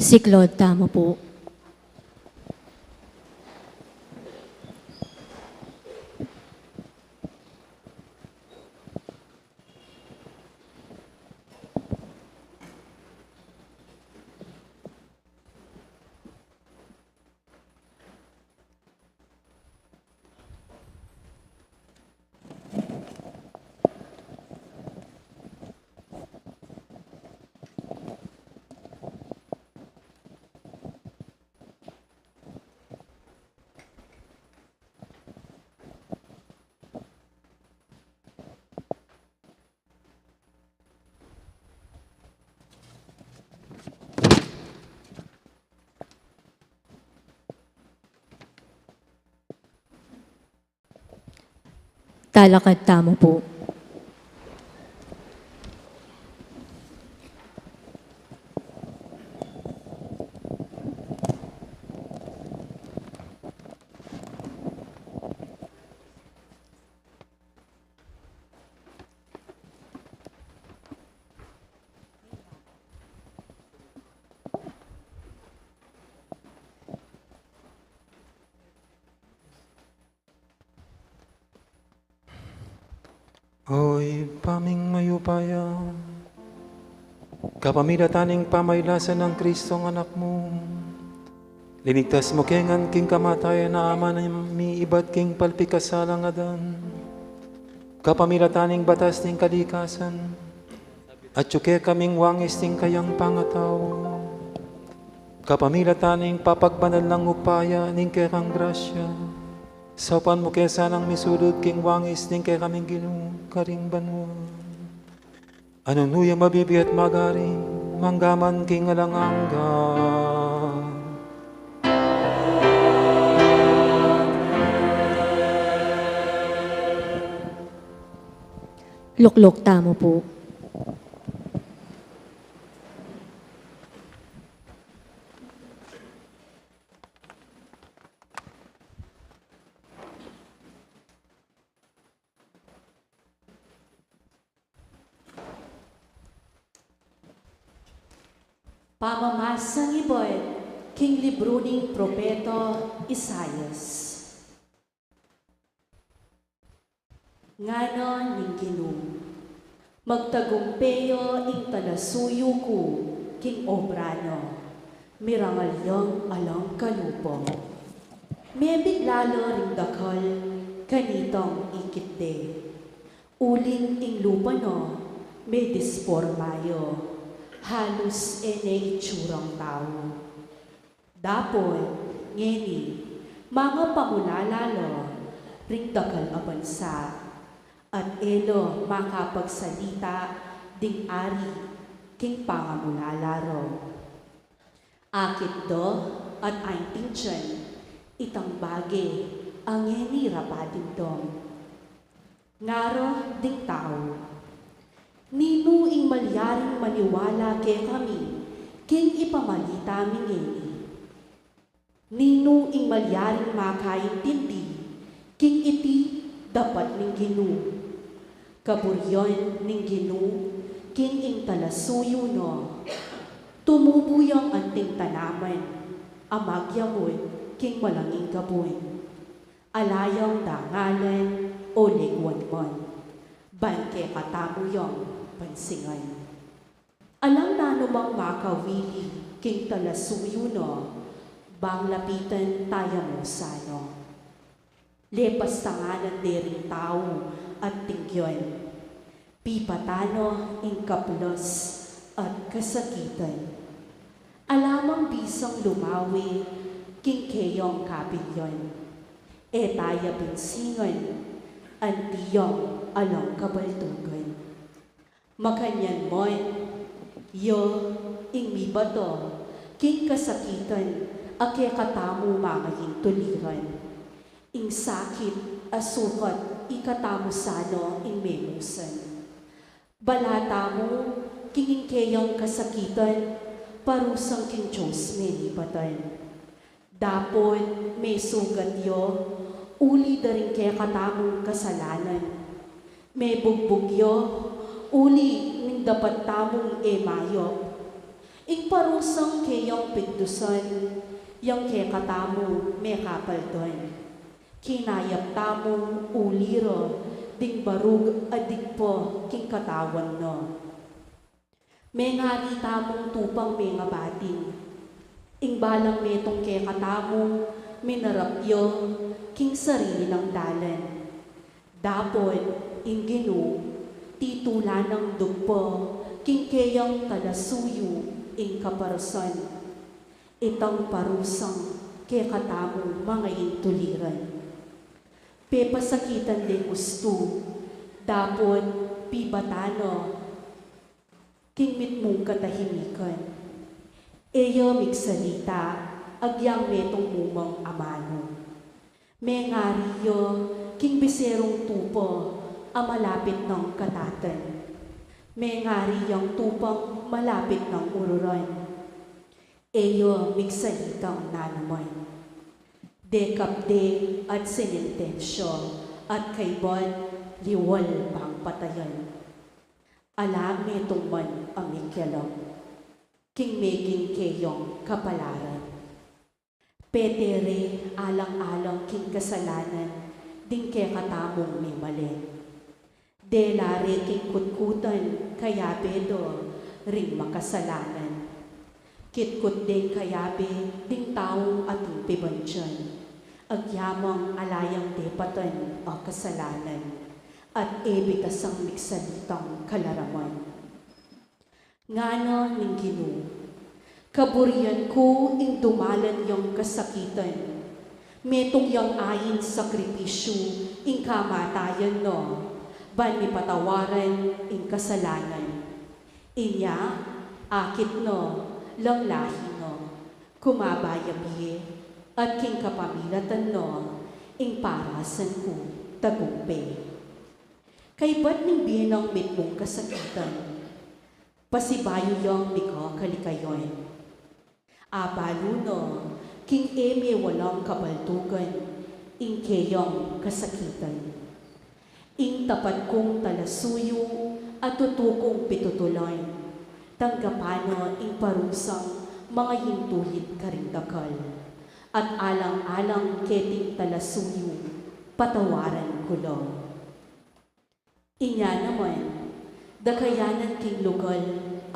Si Claude, tama po. Talakad, tama po. Hoy, paming mayupaya, kapamilataning pamaylasan ng Kristong anak mo. Linigtas mo kengan king kamatayan na ama na mi ibat king palpikasalang adan. Kapamilataning batas ning kalikasan, at yuke kaming wangis ting kayang pangataw. Kapamilataning papagbanal ng upaya ning kerang grasya. Saupan mo kesa nang misudod king wangis ning kay kaming karing banwa. Anong nuya mabibi at magari, manggaman king alangangga. Luklok, tama po. Pamamasang ibon, king libro ning Propeto Isayas. Ngano ning Ginoo, magtagumpeyo ing talasuyo ko, king obrano, mirangalyong alang kalupong. May biglalo ring dakal, kanitong ikitde. Uling ing lupa no, may dispormayo. Halos ene itsurang tao. Dapoy, ngeni, mga pamulalalo, ring dakal a bansa, at elo makapagsalita ding ari king pangamulalaro. Akit do at ainting tiyan, itang bage ang ngeni rapatin dong. Ngaro ding tao, nino ing malyaring maniwala kay kami, king ipamalita mingini. Nino ing malyaring makaintindi, king iti dapat ning Ginoo. Kaburyon ning Ginoo, king ing talasuyo no. Tumubuyang anting tanaman, amagyamoy, king malanging gaboy. Alayang dangalan o ligwanmon, banke katamuyong pansingan. Alam na numang makawili, king talasuyo no, bang lapitan tayo mo sano. Lepas tanganan dering tao at tingyon, pipatano ing kaplos at kasakitan. Alamang bisang lumawi, king keyong kapilyon, e tayo binsingon, antiyong alang kabaltugan. Makanyan mo'y, yo, ing mibato, king kasakitan, ake katamu mangaying tuliran. Ing sakit, asukat, ikatamu sano, ing memusan. Balata mo, king keyang kasakitan, parusang king Diyos menibatan. Dapon, may sugat yo, uli daring kaya katamong kasalanan. May bugbugyo, uli ning dapat tamong emayo. ing parusang kayang pigdusan, yang kay katamu may kapaldon. Kinayap tamo uliro, ding barug adik po king katawan no. May ngari tamong tupang may ngabating, ing balang metong kay katamu, minarapyo, king sarili ng dalan. Dapon, ing ginu, titula ng dugpo, king kayang talasuyo, ing kaparasan. Itang parusang kay katamu mga intuliran. Pepasakitan din gusto, dapon, pibatano, king mitmong katahimikan. Eyo miksalita, agyang metong mumang amano. May ngariyo, king biserong tupo, amalapit ng katatan. May ngariyang tupang malapit ng ururan. Eyo miksalitang nanaman. Dekapde at sinintensyo, at kaibon liwal pang patayan. Alam metong man amikyalam, king meging kayong kapalaran. Petere alang-alang king kasalanan, ding kay katamong may mali. Delare king kutkutan, kaya bedo, ring makasalanan. Kitkut ding kayabe, ding taong ating pibansyan. Agyamang alayang depatan o kasalanan, at ebitasang miksalitang kalaraman. Ngano ning Ginoo, kaburian ko ing dumalan yung kasakitan, metong yung ayin sakripisyo ing kamatayan no, ban ni patawaran ing kasalanan. Inya, akit no, lang lahi no, kumabayabi, at king kapamilatan no, ing parasan ko tagumpay. Kay ba't ning binang mitmong kasakitan, pasibayo yung miko kalikayon. Abalo no, king eme walang kabaltugan, ing keyong kasakitan. Ing tapat kong talasuyo at tutukong pitutuloy, tanggapano ing parusang mga hintuhit karindakal, at alang-alang keting talasuyo, patawaran kulo. Inya naman, dakayanan king lugal,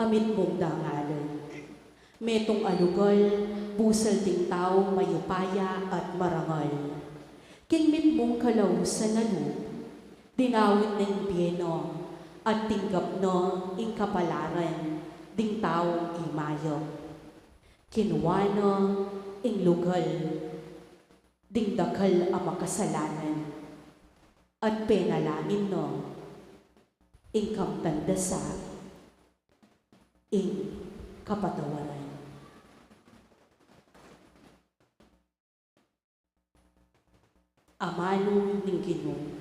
amit mong dangalan. Metong alugal, busal ding taong mayupaya at marangal. King mitmong kalausan na lup, dinawit ng biyeno, at tinggap no ing kapalaran, ding taong imayo. Kinuwano ing lugal, ding dakal ang makasalanan, at penalangin no, ing kamtandasa, ing kapatawaran. Amano ning Ginoo.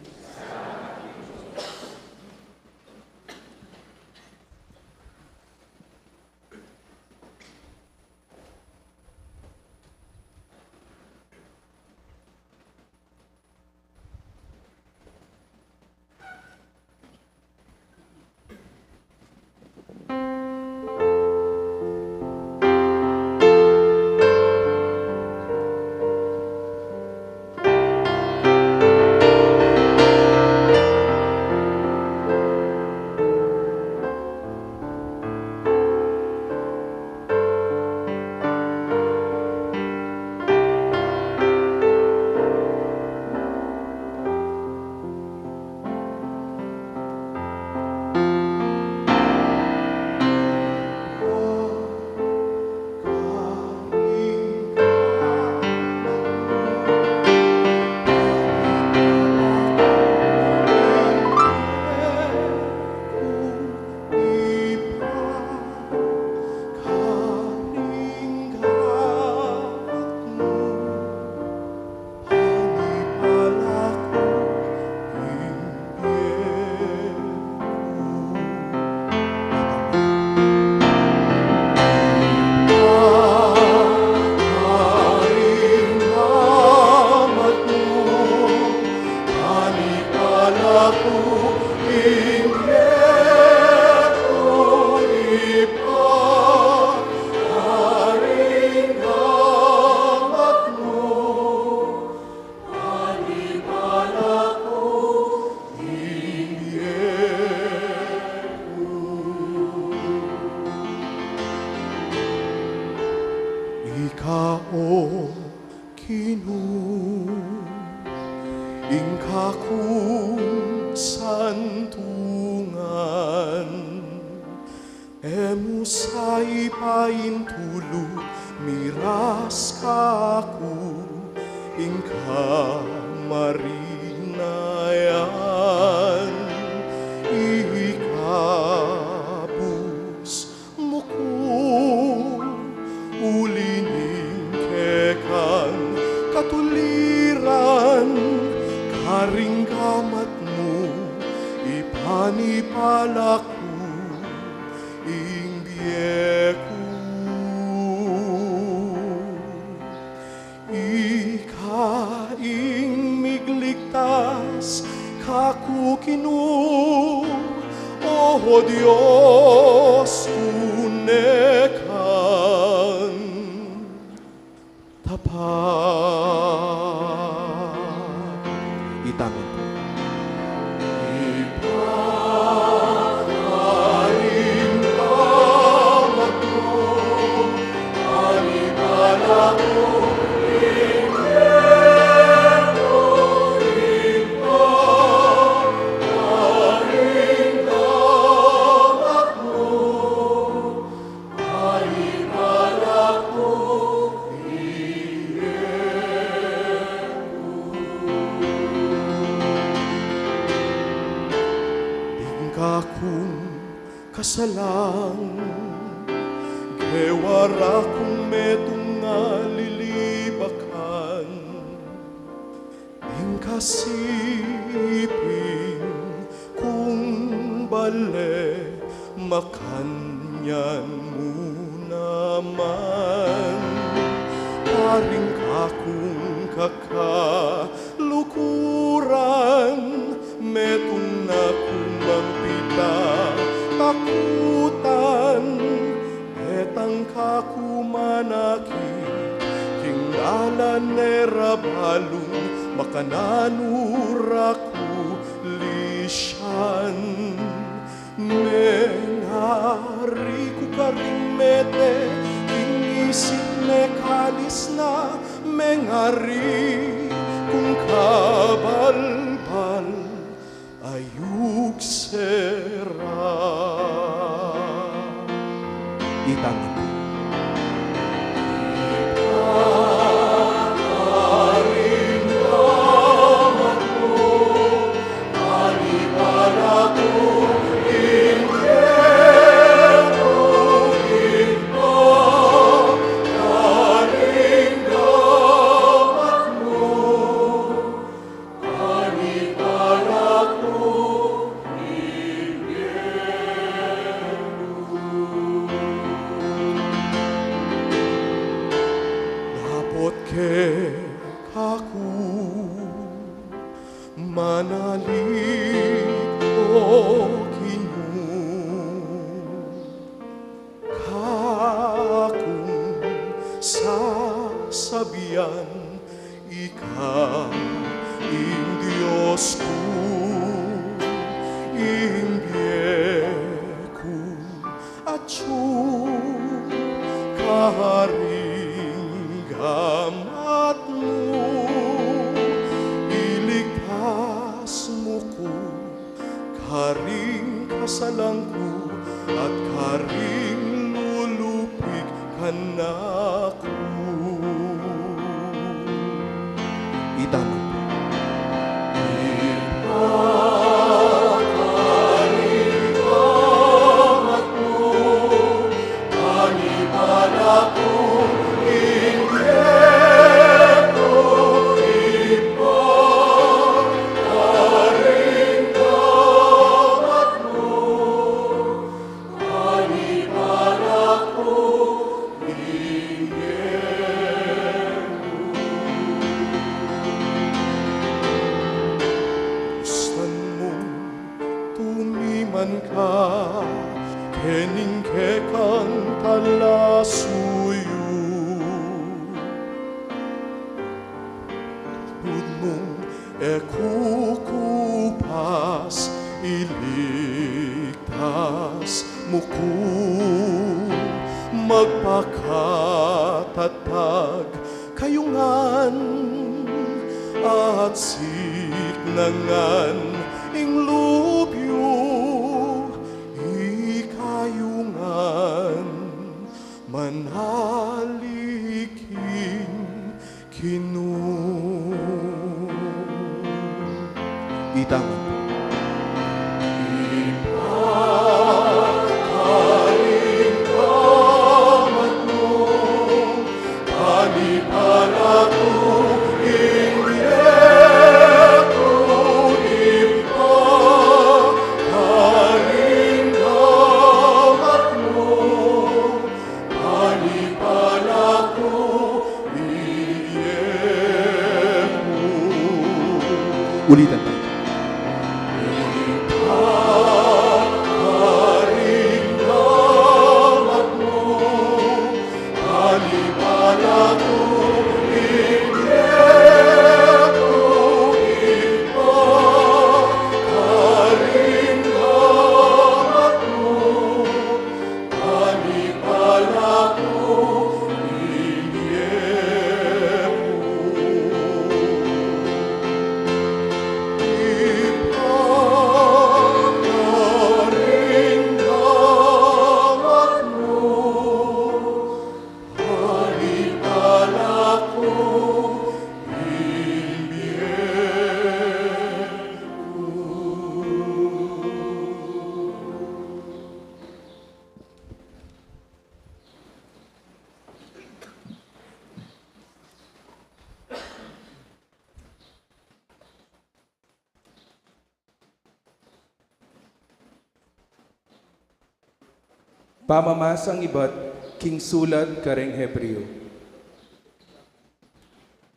Ginoo, ingka kung santungan, emu sa ipahintulot, miras kaku, ingka marinayan, ikabus mo ko, ulining kekan, katuliran, karinggamat mo, ipanipalaku, ingbiyeku. Ikaing migligtas, kaku Ginoo, o Diyos kunekan tapat. Itamin po. Ipagaling kamat mo, alibala ko, kung kasalang gewara kung metong nalilibakan ing kasiping kung bale makanyan mo naman paring kakung kakalukuran metong na kumbang pita takutan etang kakumanaki kinggalan nerabalong makananuraku lisyan mengari ku karing mete inisip ne kalis na mengari kung kabalbal ayuk sera. Itang ke kaku manalig o Ginoo kakung sasabian ika ing Diyos ko ing biyeku at kaharingamat mo iligtas mo ko karing kasalangku at karing lulupig kanaku itama man ka kening kekang talasuyo budmong ekukupas iligtas mo ko magpakatatag kayo nga kanan at siknangan ing lupyo ikayungan manaliking kinu itama ulitan tayo. Pamamasang iba't king sulat kareng Hebreo.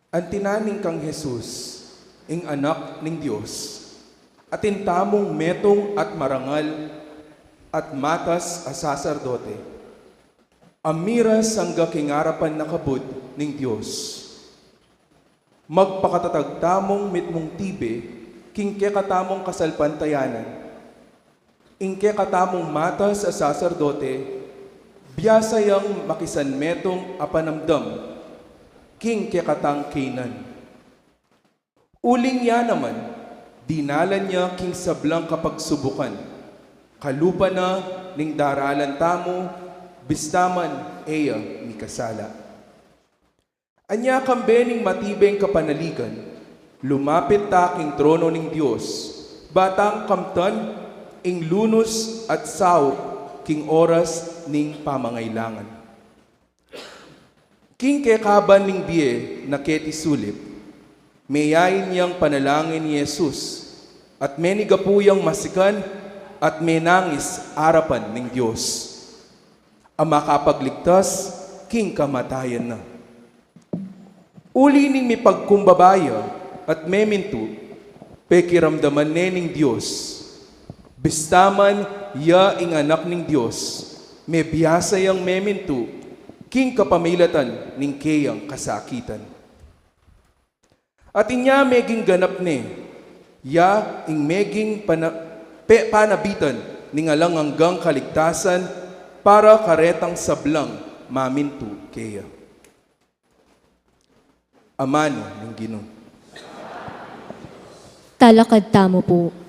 Ang tinaning kang Jesus, ing anak ning Dios, atin tamong metong at marangal at matas a saserdote. Amiras hangga kingarapan nakabud ning Dios. Magpakatatag tamong mitmong tibe, king kekatamong kasalpantayanan. Ingke katamong matas sa saserdote, biyasayang makisanmetong apanamdam, king kekatang kinan. Uling ya naman, dinalan niya king sablang kapagsubukan, kalupa na ning daralan tamo, bistaman eya ni kasala. Anya kambening matibeng kapanaligan, lumapit ta king trono ning Dios, batang kamtan, ing lunos at sauk king oras ning pamangailangan. King kekaban ning biye na keti sulip, mayayin niyang panalangin ni Jesus, at menigapuyang masikan at menangis arapan ning Diyos. Ang makapagligtas, king kamatayan na. Uli ning mi pagkumbabaya at memintu, pekiramdaman ning Diyos. Bistaman ya ing anak ning Dios, may biyasayang memintu, king kapamilatan ning kayang kasakitan. At inya meging ganap ni, ya ing meging panabitan ning alang hanggang kaligtasan para karetang sablang mamintu kaya. Amano ning Ginoo. Talakad tamo po.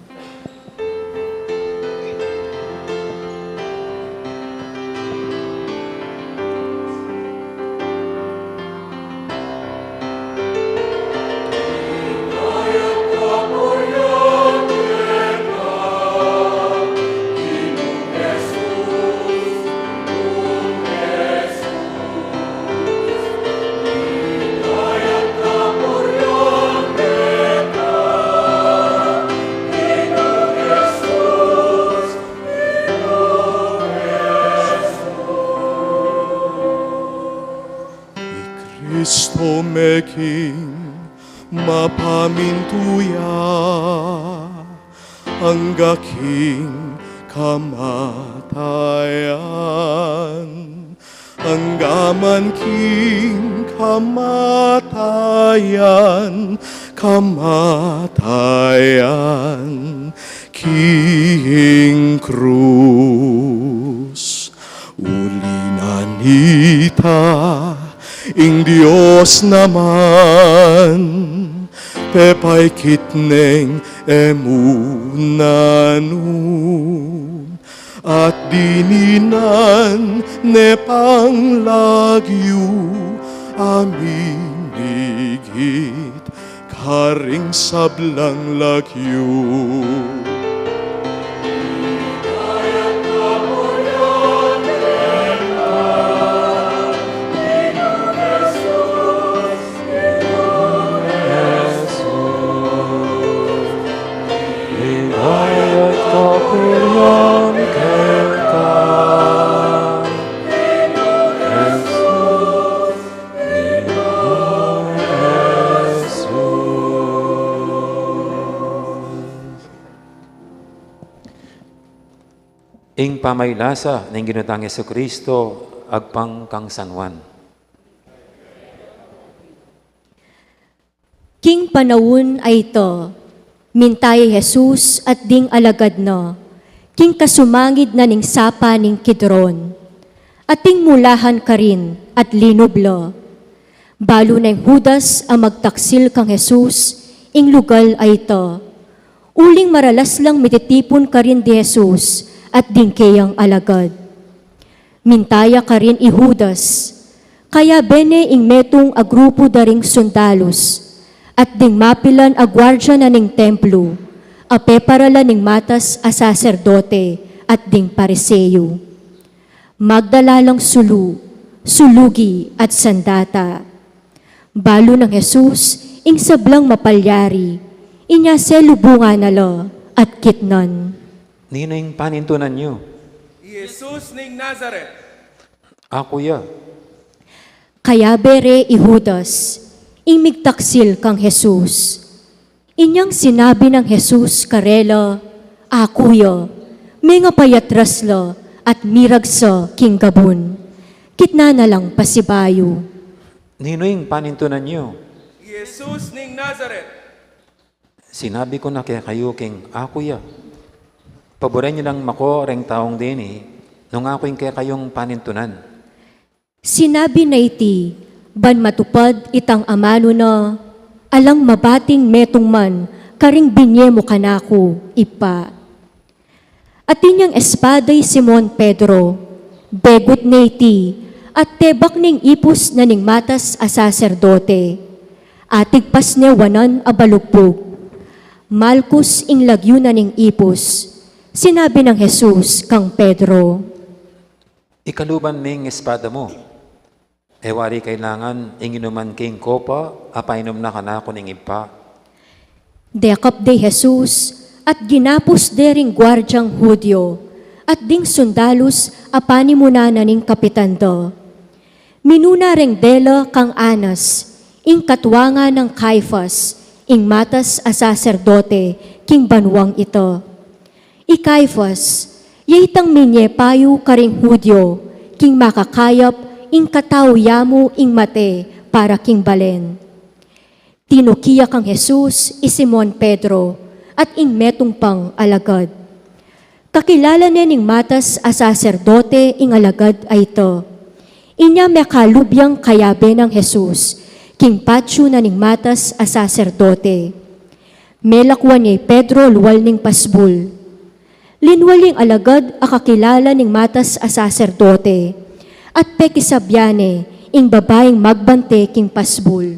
Kristo meking mapamintuya hangga king kamatayan, hanggaman king kamatayan, king krus uli nanita ing Diyos naman, pepay kitneng emunanun, at dininan ne panglagyu, amin digit, karing sablang lagyu. Inayat kapurian kita, Jesus, Ing pamaylasa ng ginutang Jesucristo, agpang kang San Juan. King panawon ay ito, mintay Jesus at ding alagad na, king kasumangid na ning sapa ning Kidron, at ting mulahan ka rin at linublo. Balo na Judas ang magtaksil kang Jesus, ing lugal ay ito. Uling maralas lang mititipon ka rin di Jesus, at ding kayang alagad. Mintaya ka rin i Judas, kaya bene ing metong agrupo daring sundalos, at ding mapilan a gwardya na ning templo, a peparala ning matas a saserdote at ding pariseyo. Magdalalang sulugi at sandata. Balo ng Jesus, ing sablang mapalyari, inya selubunga na lo at kitnan. Nino yung panintunan nyo? Jesus ning Nazaret. Ako ya. Kaya bere i Judas, imigtaksil kang Jesus. Inyang sinabi ng Jesus karela, akuya, may nga payatras la at miragsa king gabon. Kitna na lang pasibayo. Nino yung panintunan nyo? Jesus ning Nazaret. Sinabi ko na kaya kayo king ako ya. Paboran nyo lang mako reng taong din nung ako yung kaya kayong panintunan. Sinabi na iti, ban matupad itang amano na, alang mabating metong man, karing binye mo kanako, ipa. At inyang espaday Simon Pedro, begot na iti, at tebak ning ipos na ning matas a saserdote, atigpas ne wanan a balugpog. Malkus ing lagyo na ning ipos, sinabi ng Jesus kang Pedro, Ikaluban ming espada mo. Ewari kailangan inginuman king kopa, apainom na kanako ning ipa. dekap de Jesus, at ginapos dering gwardyang Hudyo, at ding sundalos apani muna na ning kapitan do. Minuna reng dela kang Anas, ing katwanga ng Caiphas, ing matas a saserdote, king banwang ito. I Caiphas, yaytang minye payo karing Hudyo, king makakayap, ing kataw yamo ing mate, para king balen. Tinukiya kang Jesus, i Simon Pedro, at ing metong pang alagad. Kakilala niya ning matas a saserdote ing alagad ay ito. Inya mekalubyang kayabe ng Jesus, king patyo na ning matas a saserdote. Melakwan ni Pedro luwal ning pasbul. Linwaling alagad a kakilala ning matas a saserdote, at pekisabyane ing babaeng magbante king pasbul.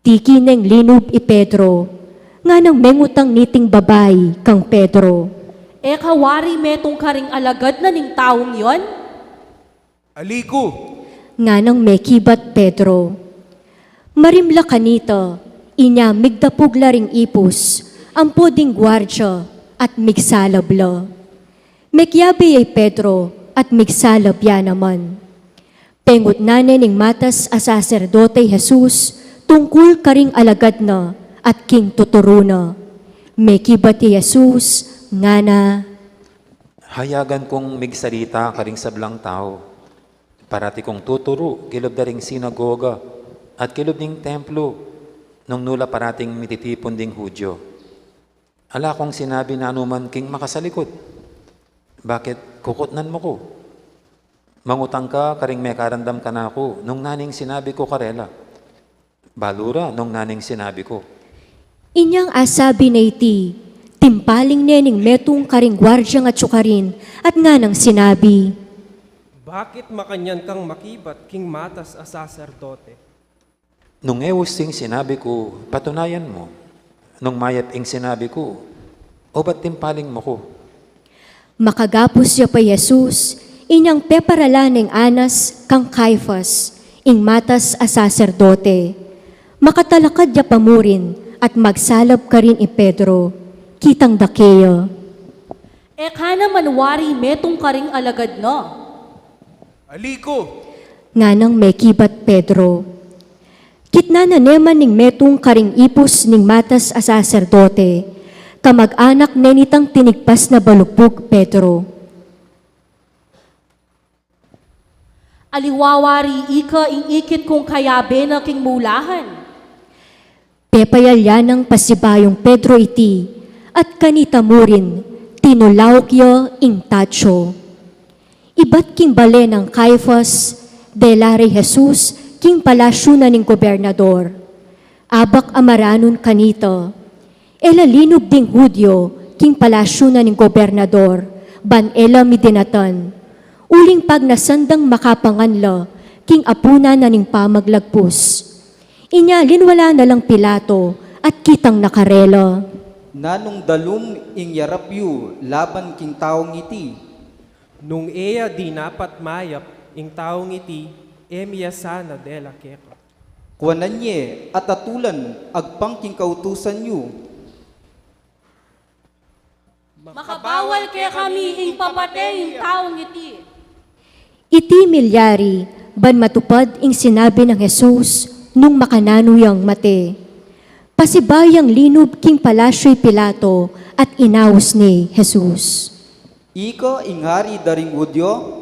Tiki neng linub i Pedro, nga nang mengutang niting babay kang Pedro. E kawari metong karing alagad na ning taong yon? Aliku. Nga nang mekibat Pedro. Marimla kanito, inya migdapog laring ipos, ang poding gwardya at migsalabla. Mekyabi ay Pedro at migsalabya naman. Pengut nane ning matas a saserdote Jesus, tungkol karing alagad na at king tuturo na. Mekibati Jesus, nga na, Hayagan kong migsalita karing sablang tao. Parati kong tuturo, kilob daring sinagoga, at kilob ding templo, nung nula parating mititipon ding Hudyo. Ala kong sinabi na anuman king makasalikod. Bakit kukutnan mo ko? Mangutang ka, karing may karandam ka na ako, nung naning sinabi ko karela. Balura, nung naning sinabi ko. Inyang asabi na iti, timpaling nening metong karing gwardyang at sukarin, at nga nang sinabi, Bakit makanyan kang makibat king matas a saserdote? Nung ewusing sinabi ko, patunayan mo. Nung mayap ing sinabi ko, o ba't timpaling mo ko? makagapos siya pa Jesus, inyang peparalan ng anas kang Caiphas, ing matas a saserdote. Makatalakad ya pamurin, at magsalab ka rin i Pedro, kitang dakeyo. E kana manwari metong karing alagad na. Aliko! Nga nang may kibat Pedro. Kitna na neman ning metong karing ipos ning matas a saserdote, kamag-anak nenitang tinigpas na balugbog Pedro. Aliwawari ika ing ikit kong kayabe na king mulahan. Pepayalya ng pasibayong Pedro iti, at kanita mo rin, tinulawak yo ing tacho. Ibat king bale ng Caiphas, delare Jesus, king palasyo na ning gobernador. Abak amaranon kanito, elalinog ding Hudyo, king palasyo na ning gobernador, ban ela midinatan. Uling pag nasandang makapanganla, king apuna na ning pamaglagpus. Inya linwala na lang Pilato at kitang nakarela. Nanong dalum ing yarapyu laban king taong iti. Nung eya di napat mayap, ing taong iti, emya sana dela keka. Kuananye at atulan agpang king kautusan yu. Makabawal kaya kami ing papatay ing taong iti. Iti milyari, ban matupad ing sinabi ng Jesus, nung makananuyang mate. Pasibayang linob king palasyo'y Pilato at inawas ni Jesus. Ika ing hari daring Hudyo,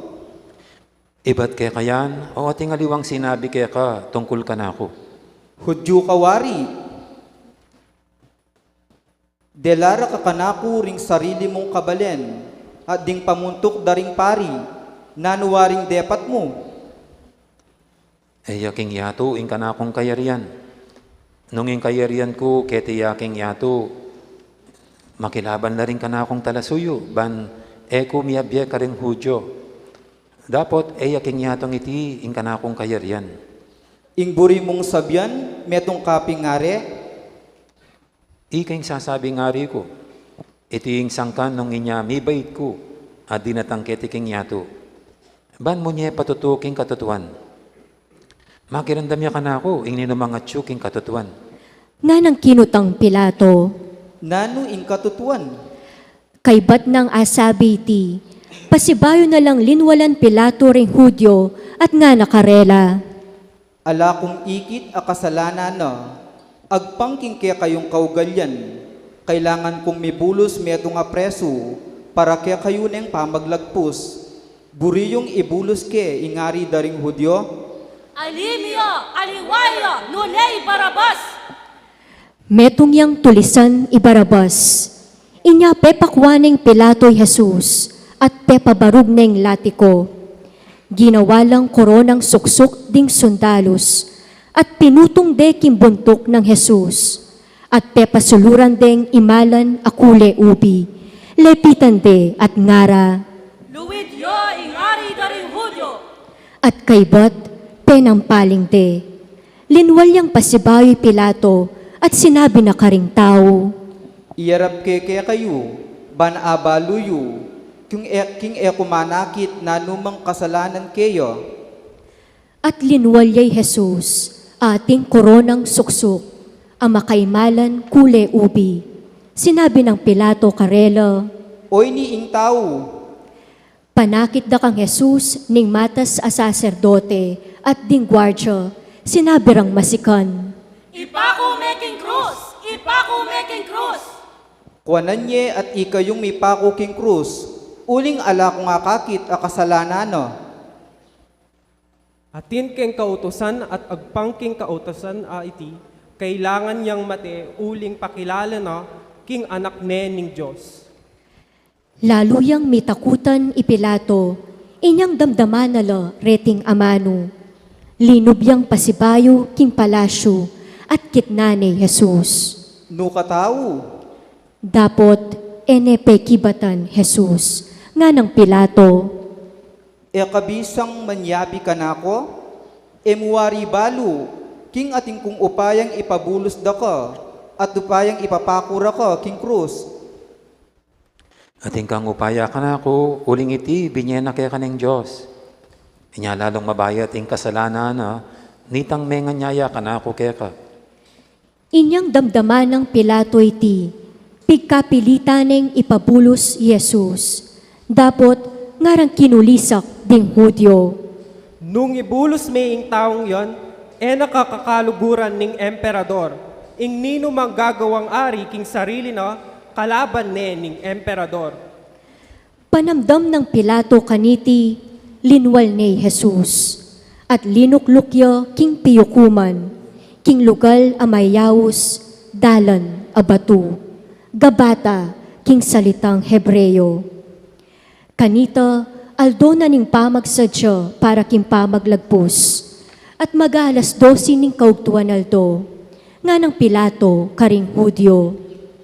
Iba't kaya kayan, o ating aliwang sinabi kaya ka, tungkol ka na ako. Hudyo kawari. Delara ka kanaku ring sarili mong kabalen, at ding pamuntok daring pari, nanuwaring depat mo. Yaking yato, ing ka na akong kayarian. Nung ing kayarian ko, keti yaking yato, makilaban na rin ka na akong talasuyo, ban eko miyabye ka rin Hudyo. Dapat yaking yatong iti, ing ka na akong kayarian. Ing buri mong sabyan, metong kaping ngare, Ikaing sasabi ngari ko, iti ing sangkan nung inya mibait ko, at dinatang keti king yato. Ban mo niya patutuking katutuan. Makirandam niya ka na ako, ing ninumangatsyuk king katutuan. Nga nang kinutang Pilato, nano ing katutuan. kay bat ng asabi iti, pasibayo na lang linwalan Pilato ring Hudyo at nga nakarela. Ala kung ikit a kasalanan na, agpangking kaya kayong kaugalyan, kailangan kong mibulos metong apreso, para kaya kayo neng pamaglagpus. Buriyong ibulos ke ingari daring Hudyo, Alimia, aliwaya, nunay barabas. Metong yang tulisan ibarabas. Inya pepakwaning Pilato'y Jesus at pepabarug neng latiko. Ginawalang koronang suksok ding sundalos at pinutong de kimbuntok ng Jesus at pepasuluran deng imalan akule ubi. Lepitan de at ngara Luwid yo, ingari daring Hudyo. at kaybat penampaling de. Linwalyang pasibayo'y Pilato at sinabi na karing tao, iyarap ke kaya kayo, ban abaluyo, king kumanakit na numang kasalanan kayo. at linwalyay Jesus, ating koronang suksok, ang makaimalan kule ubi. Sinabi ng Pilato karela, Oy ni ing tao, panakit da kang Jesus ning matas a saserdote at ding gwardya, sinabi rang masikan. Ipako making krus, ipako making krus. kuananye at ikayong may pako king krus, uling ala kong akakit a kasalanan no. Atin keng kautosan at agpangking kautosan a iti, kailangan yang mate uling pakilala na king anak ne ning Diyos. Laluyang mitakutan i Pilato, Inyang damdamanala reting amano. Linubyang pasibayo king palasyo at kitna ni Jesus. No katao, Dapot enepe kibatan Jesus nga ng Pilato. e kabisang manyabi ka nako, e muwari balo, king ating kung upayang ipabulos da ka, at upayang ipapakura ka, king krus. Ating kang upaya ka na ako, uling iti, binyena kaya ka ng Diyos. Inya lalong mabayat ing kasalanan na, nitang menganyaya ka na ako kaya ka. Inyang damdaman ng Pilato iti, pigkapilitaneng ipabulos Jesus. Dapot ngarang kinulisak ding Hudyo. Nung ibulos may ing taong yon, nakakakaluguran ning emperador. Ing nino manggagawang ari king sarili na kalaban ning emperador. Panamdam ng Pilato kaniti, linwal ni Jesus. At linuklukyo king piyukuman, king lugal amayawus, dalan abatu, gabata king salitang Hebreyo. Kanita, aldo na ning pamagsadya para king pamaglagpos, at magalas 12 ning kaugtuan aldo, nga ng Pilato karing Hudyo.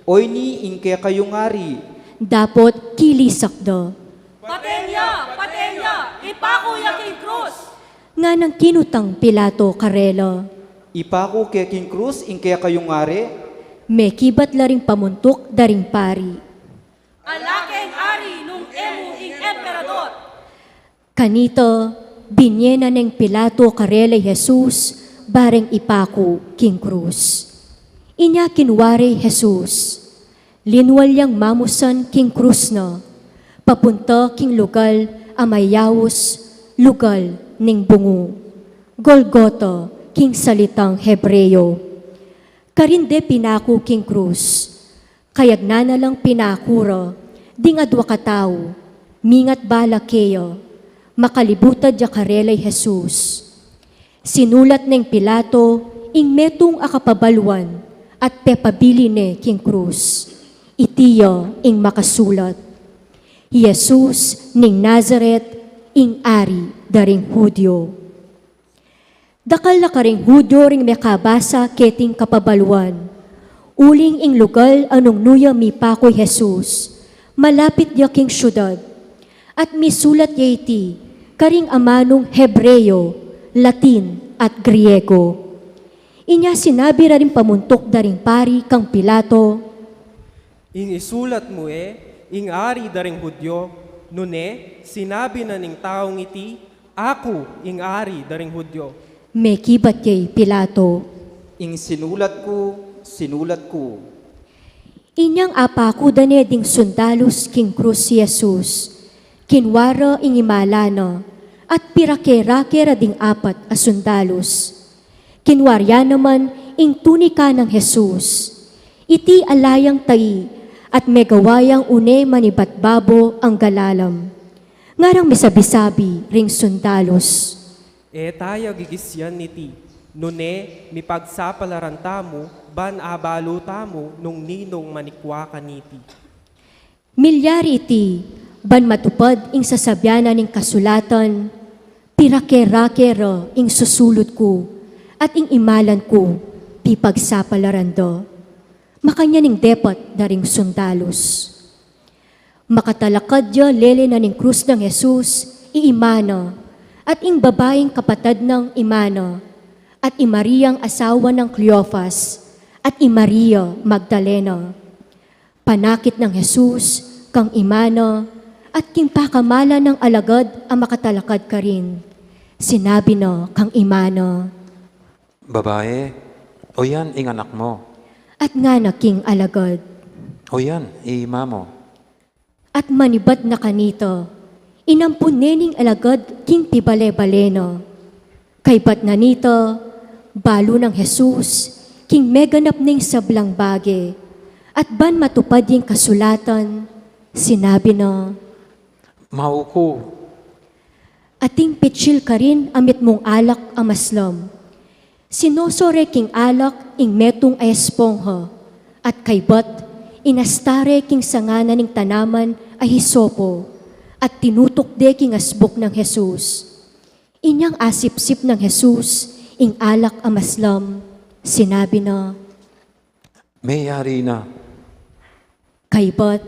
Oy ni ingke kayong ari, Dapot kilisakda, Patenya! Patenya! Ipakuya king krus! nga ng kinutang Pilato karela. ipako ke king krus ingke kayong ari, May kibat laring pamuntok daring pari. Alaking ari nung emu ing emperador! Kanito, binyena ng Pilato karela Jesus, bareng ipako king krus. Inya kinwari Jesus, linwal yang mamusan king krus na, papunta king lugal amayawus, lugal ning bungo. Golgota king salitang Hebreyo. Karinde pinako king krus, kayag na lang pinakura, ding adwa katao, mingat bala keyo, makalibutad ya karelay Jesus. Sinulat ng Pilato, ing metong akapabalwan, at pepabili ne king krus. Itiyo ing makasulat. Jesus ning Nazaret, ing ari daring Hudyo. Dakal na karing Hudyo ring mekabasa keting kapabalwan. Uling ing lugal anong nuya mipakoy Jesus, malapit ya king syudad. At misulat ya iti, karing amanong Hebreyo, Latin at Griego. Inya sinabi rin pamuntok daring pari kang Pilato, Ing isulat mo ing ari daring Hudyo, nune, sinabi na ning taong iti, ako ing ari daring Hudyo. may kibat kay Pilato. ing sinulat ko. Inyang apako dane ding sundalos king krus si Jesus, kinwara ing imalana, at pirakera ding apat a sundalos. Kinwarya naman ing tunika ng Jesus, iti alayang tai, at megawayang une manibatbabo ang galalam. Ngarang misabi-sabi ring sundalos. Tayo gigisyan niti, nune, mipagsapalaran tamo, ban abalo tamo, nung ninong manikwa kaniti. Milyari iti, ban matupad ing sasabyanan ing kasulatan, pirakera ing susulot ko, at ing imalan ko, pipagsapalaran do. Makanya ning depat daring sundalos. Makatalakad ya lele na ning krus ng Jesus, iimana, at ing babaeng kapatad ng imana, at imariyang asawa ng Cleophas, at imaria Magdalena. Panakit ng Jesus, kang imana, at king pakamala ng alagad ang makatalakad ka rin. Sinabi na kang imana, Babae, o yan, ing anak mo. at nga na king alagad. O yan, iima mo. At manibat na kanito, inampun nening alagad king pibale-baleno. Kay bat na nito, balo ng Jesus, king meganap ning sablang bage, at ban matupad yung kasulatan, sinabi na, Mauko, ating pitsil ka rin amit mong alak amaslam. Sinosore king alak ing metong ay espongha, at kay bat, inastare king sangana ning tanaman ay hisopo, at tinutok de king asbok ng Jesus. Inyang asip-sip ng Jesus, ing alak amaslam, sinabi na, Mayari na. kaybat,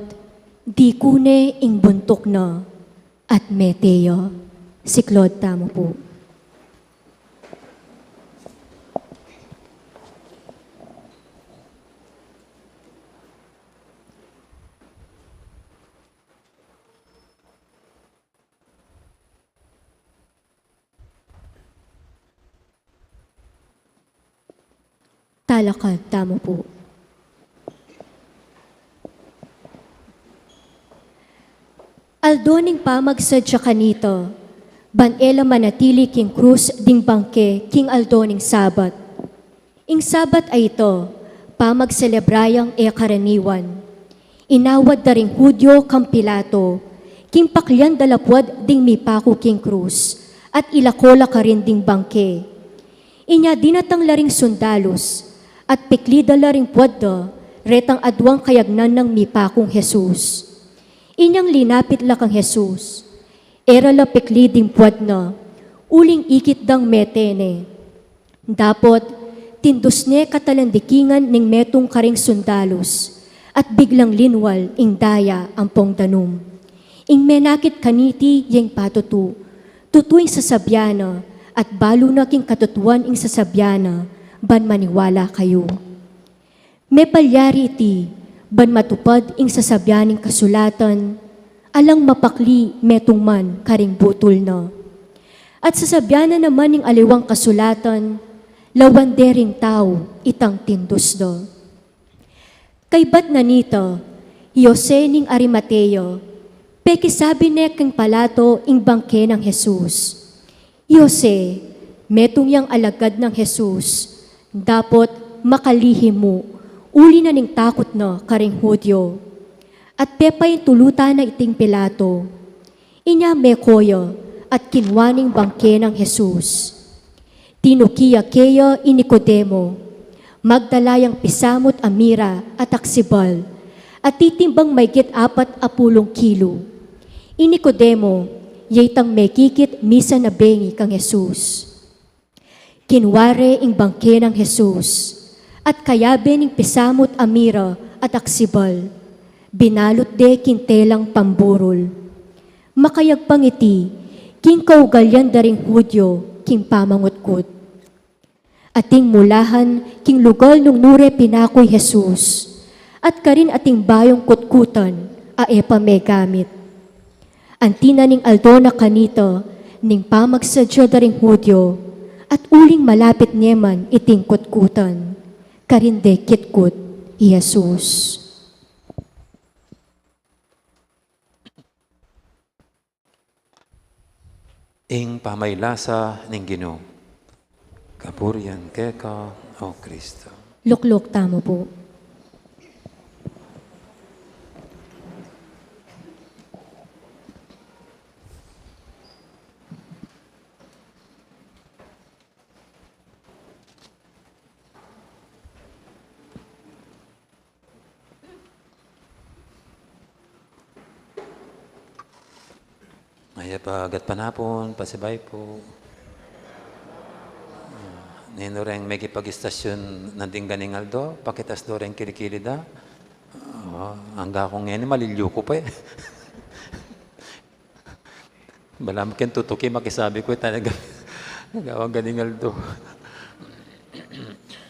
di kune ing buntok na, at meteyo. Si Claude tamo po. Talakad tamo po. Aldoning pamagsadya kanito, banela manatili king krus ding bangke king aldoning sabat. Ing sabat ay ito, pamagselebrayang karaniwan. Inawad da ring Hudyo kang Pilato, king paklian dalapwad ding mipako king krus, at ilakola ka rin ding bangke. Inya dinatang laring sundalos, at piklida laring pwadda, retang adwang kayagnan ng mipakong Jesus. Inyang linapit la kang Jesus, era la pikliding puwad na, uling ikit dang metene. Dapot, tindusne katalandikingan ning metong karing sundalos, at biglang linwal ing daya ang pongdanum. Ing menakit kaniti yeng patutu, tutuing sasabyana, at balo na king katutuan ing sasabyana, ban maniwala kayo. Me palyari iti, ban matupad ing sasabyaning kasulatan, alang mapakli metong man karing butol na. At sasabyana naman ing aliwang kasulatan, lawandering tao itang tindos do. Kay bat na nito, Jose ning Arimateo, pekisabi ne kang palato ing bangke ng Jesus. Jose, metong yang alagad ng Jesus, dapot makalihim mo, uli na ning takot na karing Hudyo. At pepay tulutan na iting Pilato. Inya mekoyo at kinwaning bangke ng Jesus. Tinukiya-keya ini Nicodemo, magdalayang pisamot amira at aksibal, at titimbang maygit 40 kilo. Ini Nicodemo, yaytang mekikit misa na bengi kang Jesus. Kinware ing bangke ng Jesus, at kayabe ning pisamot amira at aksibal, binalot de kintelang pamburol. Makayagpang iti, king kaugalyan daring Hudyo, king pamangutkot. Ating mulahan, king lugal nung nure pinakoy Jesus, at karin ating bayong kutkutan, aepa may gamit. Antina ning aldona kanito, ning pamagsadyo daring Hudyo, at uling malapit neman iting kutkutan, karinde kitkut, Jesus. Ing pamaylasa ning Ginoo. Kapurian keka, O Kristo. Luklok tamo po. Maya pagat panapon, pasibay po. Nino rin may kipag-istasyon ng dingganing aldo, pakitas do rin kilikili da. Hangga akong ngayon, malilyo ko pa eh. Balam ken tutuki, makisabi ko talaga. Nagawang ganing aldo.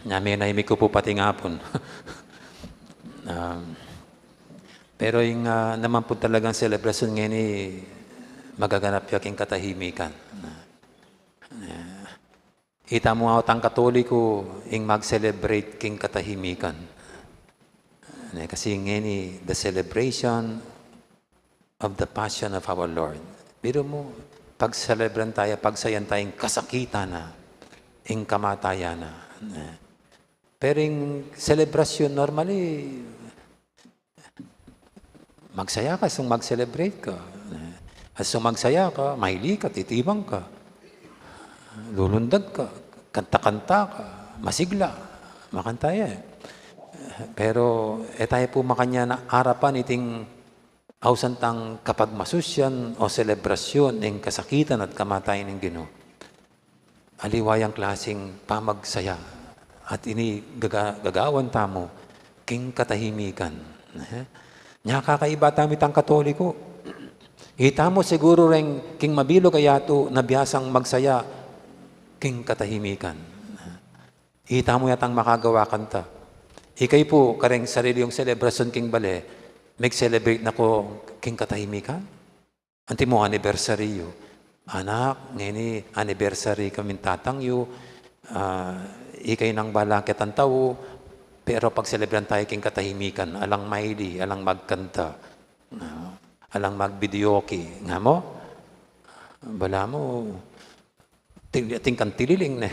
Nami naimik ko po pati ngapon. Pero yung naman po talagang celebration ngayon magaganap yaking katahimikan. Ita mo nga ang Katoliko ing mag-celebrate king katahimikan. Kasi ngayon the celebration of the passion of our Lord. Biro mo, pag-celebran tayo, pagsayan tayong kasakitan na, ing kamatayan na. Pero yung celebration normally, magsaya ka, sung mag-celebrate ka. At sumagsaya ka, mahili ka, titibang ka, lulundag ka, kanta-kanta ka, masigla, makantaya. Pero tayo po makanya na harapan iting Ausan tang kapag masusyan o selebrasyon ng kasakitan at kamatayan ng Ginoo. Aliwayang klaseng pamagsaya at ini gagawan tamo king katahimikan. Nya kakaiba tami tang Katoliko. Ita mo siguro ring king mabilo kayato na biyasang magsaya king katahimikan. Ita mo yatang makagawa kanta. Ikay po kareng sarili yung selebrasyon king bale, mag-celebrate na ko king katahimikan. Anti mo anniversary yo. Anak, ngayon anniversary kami tatangyo. Ikay nang balakit ang tao. Pero pag celebran tayo king katahimikan, alang maili, alang magkanta, alang magbideoke. Nga mo? Bala mo, tingkan tililing na.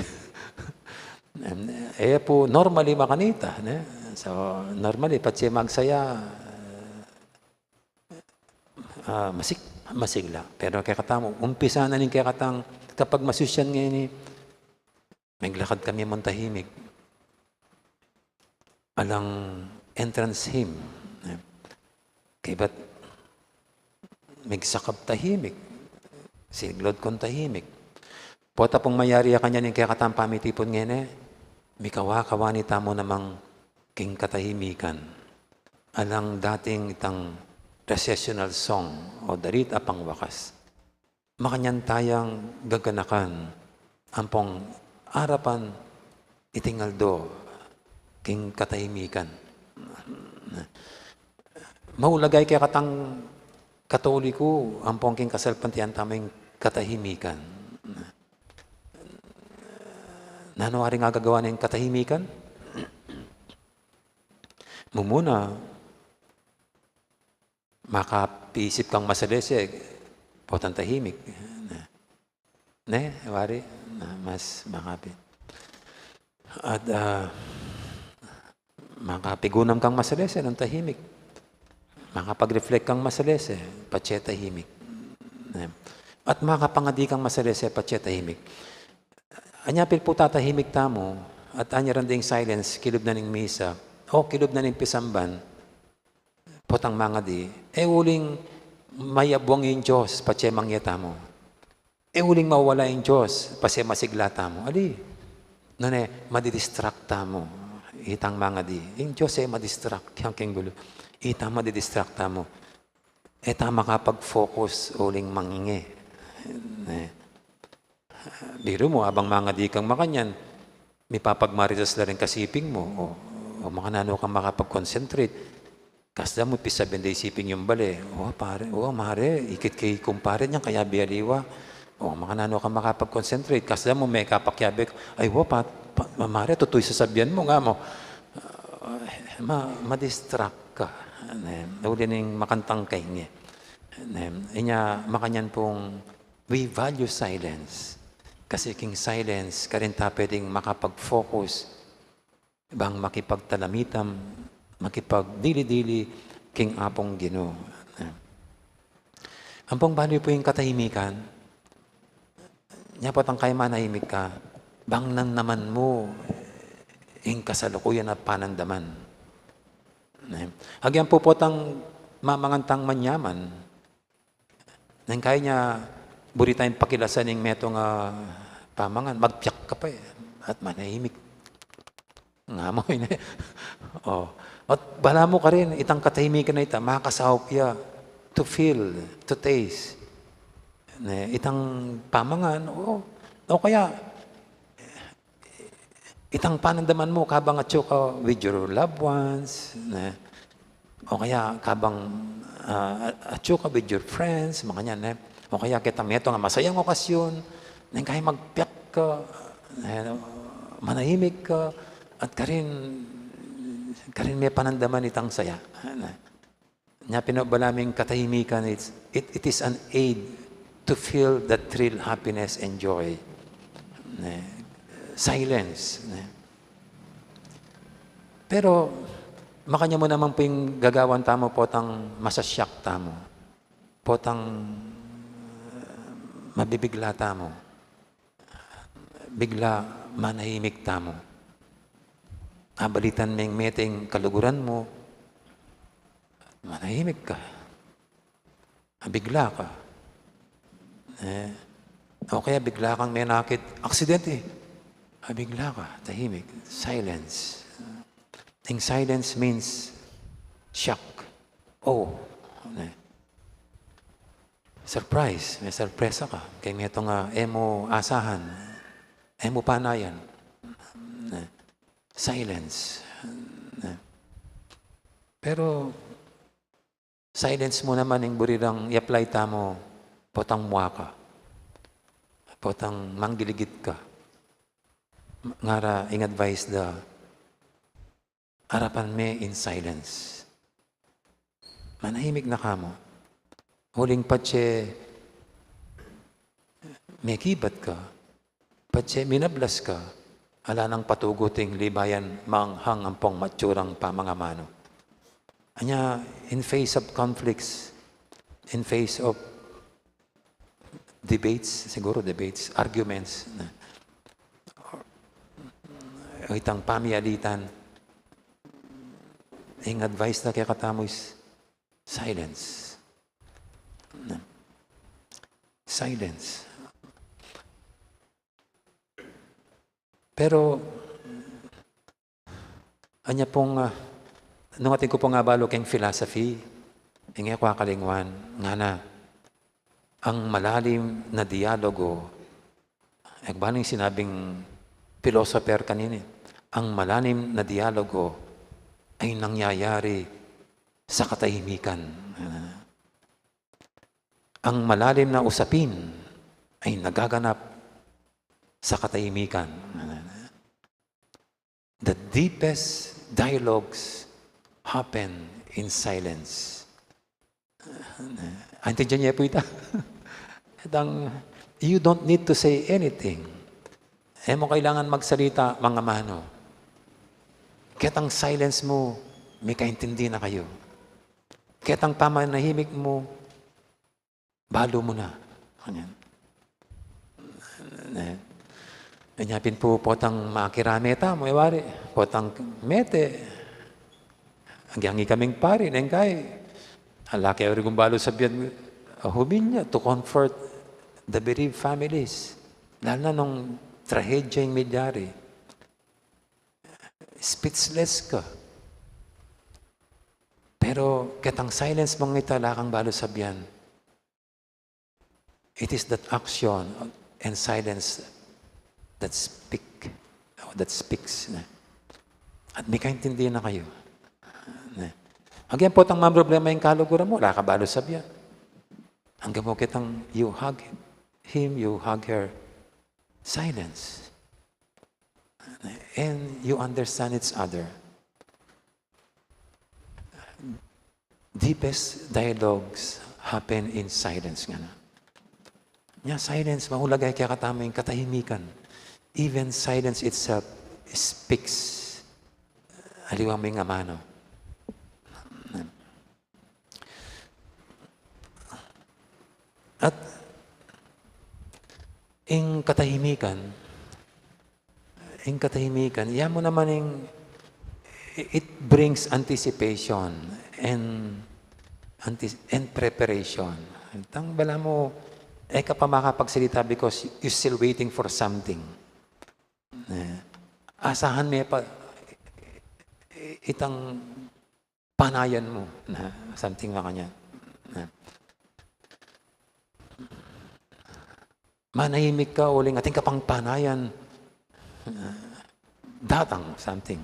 Po, normally makanita. So, normally, pati magsaya, masigla. Pero kaya katamo, umpisa na rin kaya katang, kapag masusyan ngayon, maglakad kami mong tahimik. Alang entrance hymn. Kaya ba't magsakap tahimik? Siglod kong tahimik. Pota pong mayari kanya ning kaya katang pamitipon ngayon mikawa-kawanita mo namang king katahimikan. Alang dating itang recessional song o darit apang wakas. Makanyan tayang gaganakan ampong arapan itingaldo king katahimikan. Maulagay kaya katang Katoliko ampong king kasalpantian taming katahimikan. Nanawari nga gagawa ng katahimikan? Mumuna, makapisip kang masaleseg, potang tahimik. Wari, mas makapit. At makapigunam kang masalese ng tahimik. Makapag-reflect kang masalese, patse tahimik. At makapangadi kang masalese, patse tahimik. Anyapil po tatahimik tamo, at anyaran ding silence, kilub na ning misa, o kilub na ning pisamban, potang mga di, uling mayabwang yung Diyos, patse mangyata mo. Uling mawala yung Diyos, patse masiglata mo. Ali, nune, madidistracta mo, itang mga di. Yung Diyos madistract, yung king gulo. Itang madidistracta mo. Eta makapag-focus, uling mangingi. Biro mo, abang mga di kang makanyan, may papagmaritas na rin kasiping mo, o makanano kang makapag-concentrate. Kasda mo, pisabin na isiping yung bali. Pare, mare, ikit kay kumpare niya, kaya biyaliwa. Makanano kang makapag-concentrate. Kasda mo, may kapakyabik. Ay, mare, tutoy sasabihan mo nga mo. Ma-distract ka. Uli ning makantang kay niya. Inya, makanyan pong, we value silence. Kasi king silence, karinta pwedeng makapag-focus, bang makipagtalamitam, makipagdili-dili, king apong Ginoo. Ang pong value po yung katahimikan, niya po tang kay manahimik ka, bang nan naman mo, yung kasalukuyan at panandaman. Agyan po tang mamangantang manyaman, nang kaya niya, buri tayong pakilasan ng metong pamangan, magpiyak ka pa at manahimik. Nga mo yun At bala mo ka rin, itang katahimikan na ita, makakasahop ya to feel, to taste. Itang pamangan, o kaya, itang panandaman mo, kabang atyo ka with your loved ones, o kaya kabang atyo ka with your friends, mga yan, o kaya kita meto nga masayang okasyon, nang kaya magpiyak ka, manahimik ka, at karin may panandaman itang saya. Nya pinabalaming katahimikan, it is an aid to feel that thrill, happiness, and joy. Silence. Pero, makanya mo naman po yung gagawan tamo, potang masasyak tamo. Potang mabibigla tamo. Bigla manahimik tamo. Abalitan ming meting kaluguran mo, manahimik ka. bigla ka. O kaya bigla kang may nakit, aksidente. Bigla ka, tahimik, silence. Yung silence means shock. Oh, surprise, may sorpresa ka. Kaya may ito nga, emo asahan, emo panayan. Silence. Pero, silence mo naman yung burirang i-apply tamo, potang muwa ka. Potang manggiligit ka. Ngara, ing-advise da, harapan me in silence. Manahimik na ka mo. Huling patse, may kibat ka. Patse, minablas ka. Ala nang patuguting libayan, manghang ampong matsurang pamangamano. Anya, in face of conflicts, in face of debates, arguments, itang pamialitan, ang advice na kaya katamo is silence. Silence. Pero, anya pong, nung ating ko pong abalo keng philosophy, ingay ko kalingwan, nga na, ang malalim na dialogo, baling sinabing philosopher kanina, ang malalim na dialogo ay nangyayari sa katahimikan. Ang malalim na usapin ay nagaganap sa katahimikan. The deepest dialogues happen in silence. Antiyan niya po ita. You don't need to say anything. Mo kailangan magsalita, mga mano. Kaya't ang silence mo, may kaintindi na kayo. Kaya't ang pamanahimik mo, balo mo na. Ganyan. Anyapin po potang makirameta mo, ewari. Potang mete. Agyangi kaming pari, nengkay. Halaki ay balo sabihan, huminya to comfort the bereaved families. Lalo na nung trahedya yung medyari. Speechless ka. Pero katang silence mong itala kang balo sabihan, it is that action and silence that speaks. At may kaintindihan na kayo. Hanggang po ang mga problema yung kaluguran mo, wala ka balo sabihan. Hanggang mo kitang you hug him, you hug her. Silence. And you understand each other. Deepest dialogues happen in silence. Nga silence, mahulagay kaya katama yung katahimikan. Even silence itself speaks. Aliwang may ngamano. At in katahimikan, yan mo naman it brings anticipation and preparation. Tang bala mo, ka pa makapagsalita because you're still waiting for something. Asahan mo pa itang panayan mo na something na kanya. Manahimik ka, uling ating kapang panayan. Datang, something.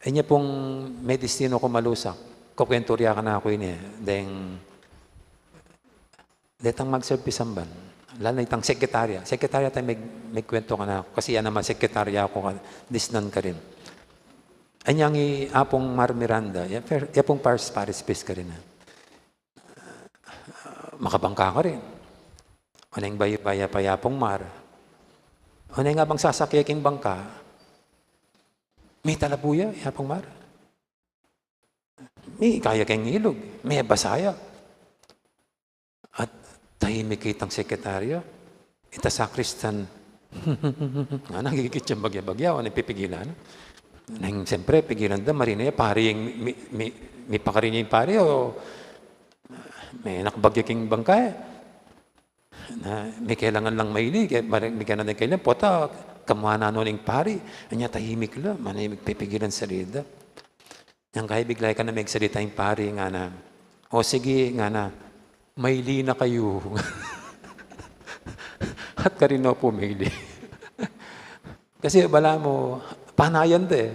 Inya pong may destino ko malusak. Kukwenturya ka na ako ini. Detang mag-servisamban. Lalo na itang sekretarya. Sekretarya tayo may kwento ka na ako. Kasi yan naman sekretarya ako. Disnan ka rin. Anyang apong Mar Miranda. Yan pong Paris Peace ka rin. Makabangka ka rin. Anong baya payapong Mar. Ano nga bang sasakya king bangka? May talabuya, yapong Mar. May kaya kang ilog. May basaya. At tahimik kitang sekretaryo. Ita sakristan. Nga nagigit siyang bagya-bagya. Ano pipigilan? Nang siyempre, pigilan da, marina pari yung, may pakarin yung pari, o may nakabagyo king bangkay. Na may kailangan lang maili, may kailangan din kailangan, pota, kamuha na nun yung pari. Anya, tahimik lang, manahimik, pipigilan sa rida. Yang kaya biglay ka na may salita yung pari, nga na, o sige, nga na, maili na kayo. At ka rin na pumili. Kasi bala mo, panayan de.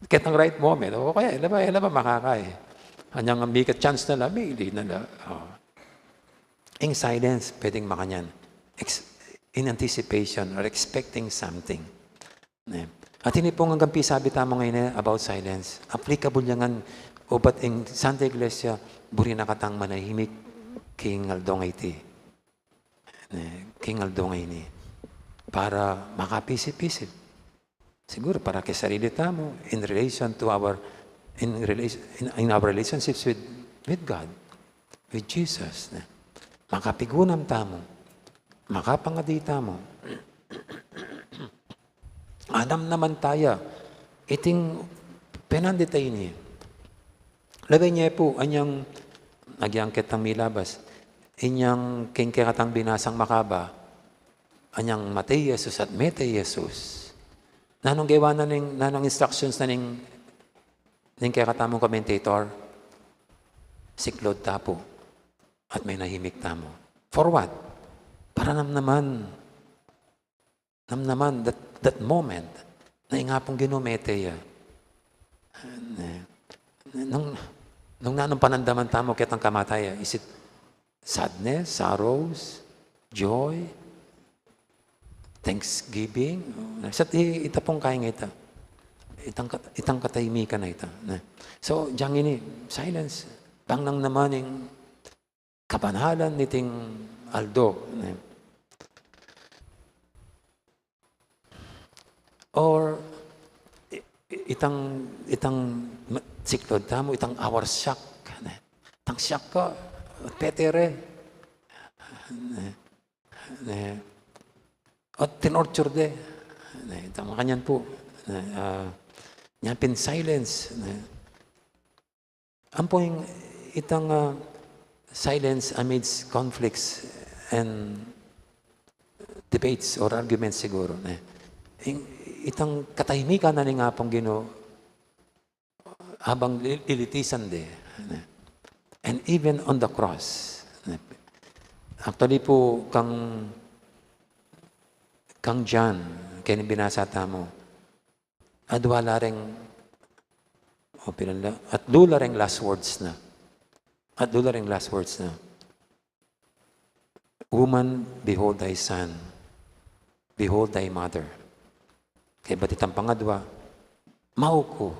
Kahit ang right moment, o kaya, ilan ba makakay? Anyang make a chance na lang, maili na lang. In silence, pwedeng makanyan. In anticipation or expecting something. At ini pong hanggang sabi tamo ngayon about silence. Applicable yan ubat in Santa Iglesia, buri na katang manahimik king aldongay ti. King aldongay ni. Para makapisip-pisip. Siguro para kay sarili tamo in relation to our in our relationships with God, with Jesus. Makapigunam tamo. Makapangadita mo. Anam naman tayo. Iting penanditay ni. Labay niya po, anyang nagyangkit ang milabas. Inyang kingkikatang binasang makaba. Anyang Matay Jesus at Mete Jesus. Nanong gawa na nanong instructions na ning kikatamong commentator? Siklod tapo. At may nahimik tamo. For what? Para namnaman that moment na ingapong ginumete ya. Nung nanong panandaman tamo kitang kamataya, is it sadness, sorrows, joy, thanksgiving? Sa ita pong kaya ita. Itang katahimikan na ita. So, diyang ini, silence. Pang nang naman yung kabanhalan niting Aldo. Or itang siklod tamo, itang our shock. Itang shock ka, petere. At tinorture de. Itang makanyan po. Nyapin silence. Ang po yung itang silence amidst conflicts and debates or arguments siguro. Itang katahimikan na nga pong habang lilitisan de. And even on the cross. Actually po, kang John, kaya binasa tamo, adwala rin, at lula rin last words na. Woman, behold thy son. Behold thy mother. Kaya ba't itang pangadwa, mauko.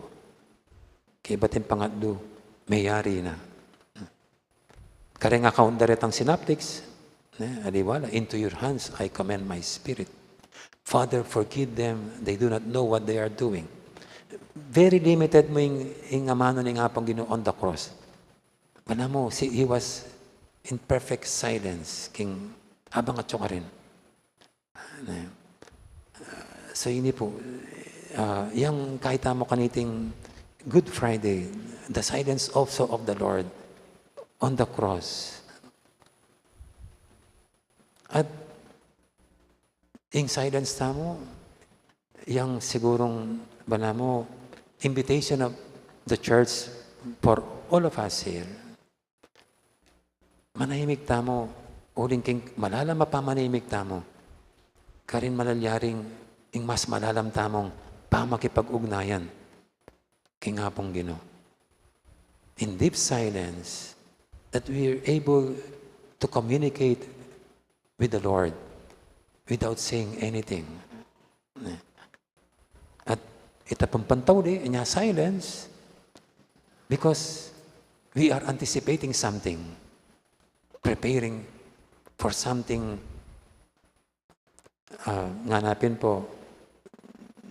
Kaya ba't itang pangadlo, mayari na. Kaya nga kaundaret ang synaptics, aliwala, into your hands I commend my spirit. Father, forgive them, they do not know what they are doing. Very limited mo yung amano ni nga pang Ginoo on the cross. Wala mo, he was in perfect silence, habang at ka rin. So ini po, yung kahit mo kaniting Good Friday, the silence also of the Lord on the cross. At yung silence tamo, yung sigurong bala mo, invitation of the church for all of us here. Manahimik tamo, uling malalam mapamanahimik tamo, karin malalyaring ing mas malalam tamong pamakipag-ugnayan king hapong Ginoo. In deep silence, that we are able to communicate with the Lord without saying anything. At itapampantaw di, inya silence, because we are anticipating something, preparing for something, nganapin po,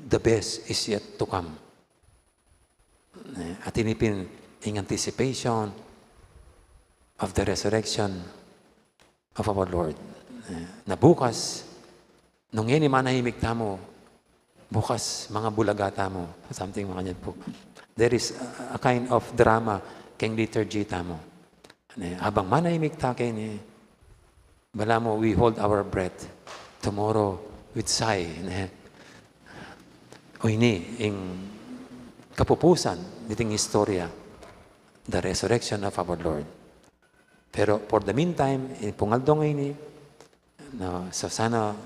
the best is yet to come. At inipin in anticipation of the resurrection of our Lord. Na bukas, nung yan manahimik tamo, bukas mga bulagata mo, something mga ganyan po. There is a kind of drama keng liturgy tamo. Habang manahimik takin, bala mo, we hold our breath. Tomorrow, with sigh. O ini, ing kapupusan, niting istorya, the resurrection of our Lord. Pero for the meantime, pungaldong ini, na so sana,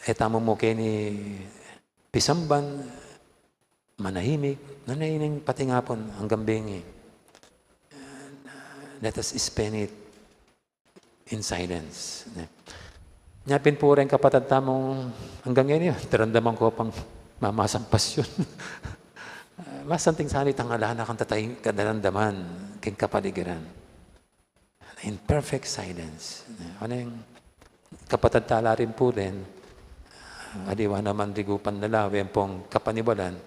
etamo mo kini pisamban, manahimik, nanaining patingapon hanggang bingi. Let us spend it in silence. Nyapin po rin kapatid tamong hanggang ngayon yun, tarandaman ko pang mamasang pasyon. Masanting sanit ang alana kang tatay kadarandaman king kapaligiran. In perfect silence. Ano yung kapatid tala rin po rin, adiwa naman rigupan nila, yung pong kapanibalan.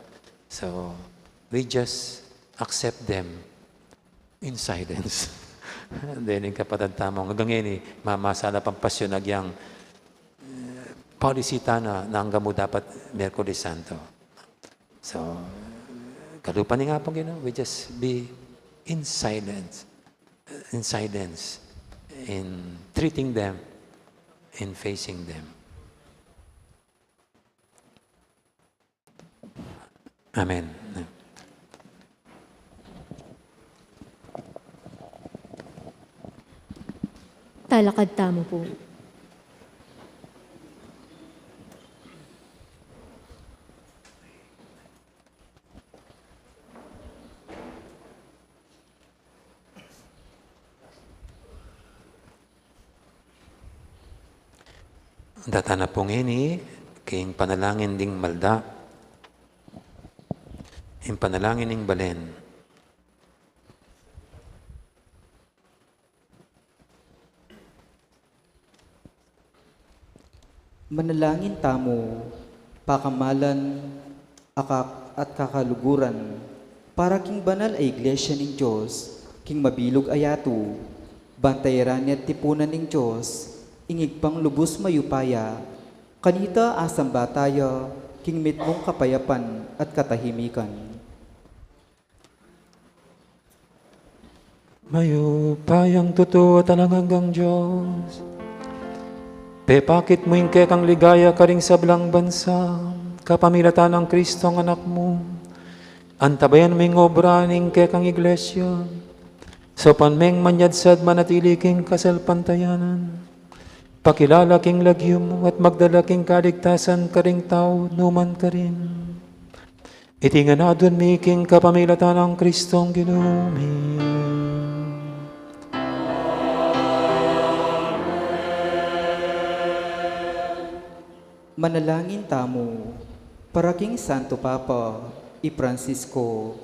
So, we just accept them in silence. Then, yung kapatid tamong hanggang ngayon, mamasala pang pasyon nagyang policy na hanggang mo dapat Merkulis Santo. So, kalupan nga po gino, we just be in silence, in treating them, in facing them. Amen. Talakad tamo po. Datana pong ini, king panalangin ding malda, in panalangin ding balen. Manalangin tamo, pakamalan, akak at kakaluguran, para king banal ay iglesia ning Diyos, king mabilog ayato, bantayaran at tipunan ning Diyos, ingig pang lubos mayupaya, kanita asam bataya, king mitmong kapayapan at katahimikan. Mayupayang totoo talagang Diyos. Pepakit mo yung kekang ligaya ka ring sablang bansa, kapamilatan ng Kristo ang anak mo. Antabayan mo yung obra ning kekang iglesia, so panmeng manyadsad manatili king kasalpantayanan. Pakilala king lagyum at magdala king kaligtasan ka ring tao, numan ka rin. Itinganadon mi king kapamilatan ng Kristong ginumi. Manalangin tamo, para king Santo Papa, i Francisco,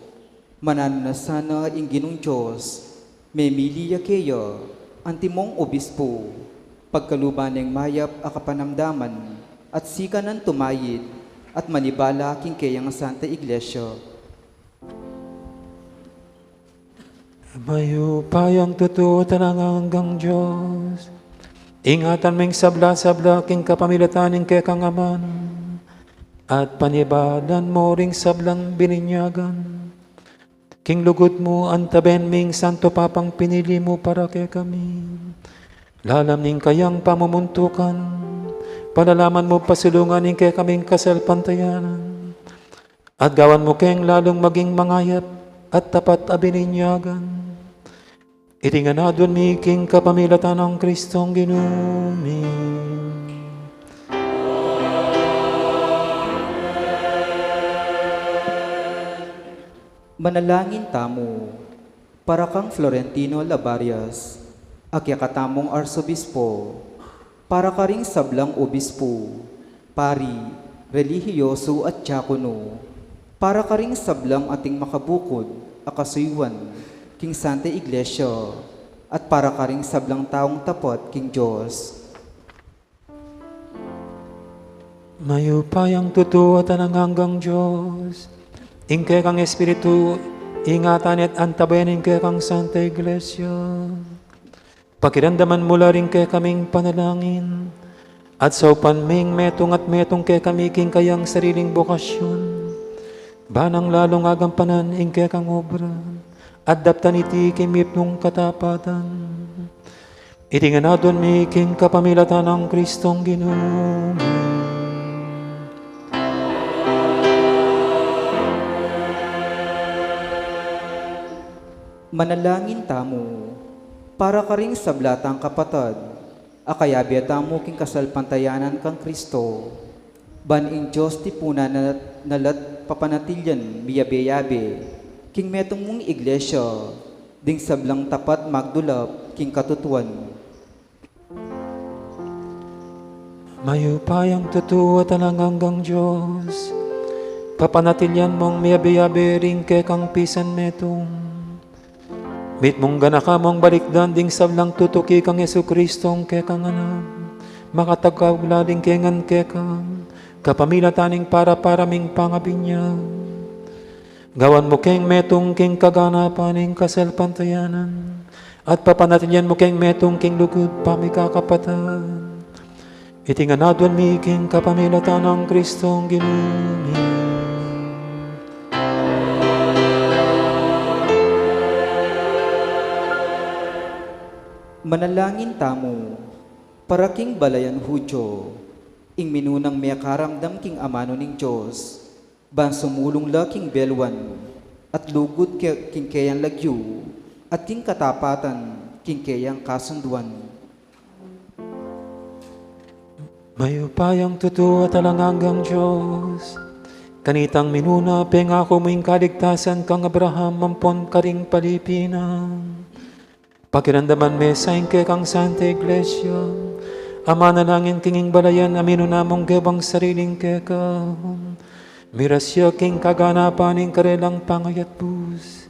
mananasana ing Ginong Diyos, memiliya keya, antimong obispo, pagkaluban ng mayap a kapanamdaman, at sikanan tumayid, at manibala king kayang Santa Iglesia. Mayupayang totoo hanggang Diyos. Ingatan mo yung sabla-sabla king kapamilatan ng kekang aman, at panibalan mo ring sablang bininyagan. King lugod mo antaben ming Santo Papang pinili mo para kay kami. Lalam ning kayang pamumuntukan, palalaman mo pasulungan ning kay kaming kasalpantayanan. At gawan mo keng lalong maging mangayap at tapat a bininyagan. Itinganadon mi king kapamilatan ng Kristong ginumi. Manalangin tamo, para kang Florentino Labarias, akyakatamong arsobispo, para ka ring sablang obispo, pari, relihiyoso at diakono, para ka ring sablang ating makabukod, akasuywan, king Santa Iglesia, at para ka ring sablang taong tapot, king Diyos. Mayupayang totoo at hanggang Diyos. Ingke kang Espiritu, ingatan at antabayan ingke kang Santa Iglesia. Pakiramdaman mula rin kay kaming panalangin, At sa upanming metong at metong kay kami king kayang sariling bokasyon, banang lalong agampanan ing kay kang obra, at daptan iti kimip nung katapatan. Iti nga na doon mi king kapamilatan ng Kristong Ginoo. Manalangin tamo, para ka ring sablatang kapatad, akayabi tamo king kasalpantayanan kang Kristo, ban ing Diyos ti puna nalat papanatilyan miyabe-yabe, king metong mong iglesia, ding sablang tapat magdulap king katutuan. Mayupayang totoo at hanggang Diyos, papanatilyan mong miyabe-yabe ring kay kang pisan metong, bit mong ganaka mong balikdan ding sablang tutuki kang Yesu Kristong kekang anak, makatagkaglaling kengan kekang, kapamilataning para paraming pangabinya. Gawan mo keng metong king kaganapaning kasalpantayanan, at papanatilyan mo keng metong king lugod pamikakapatan. Iti nga na doon mi king kapamilatan ng Kristong Ginoo. Manalangin tamo, para king balayan Hudyo, ing minunang may karamdam king amano ning Diyos, ban sumulong la king belwan, at lugod king kayang lagyo, at king katapatan king kayang kasunduan. Mayupayang totoo at hanggang Diyos, kanitang minuna pengako mo ing kaligtasan kang Abraham mampon karing palipinan. Pakiramdaman mesa kay kang Santa Iglesia, ama na langin kinging balayan, amino namong gebang sariling keka. Mirasya king kaganapan ing karelang pangayat bus.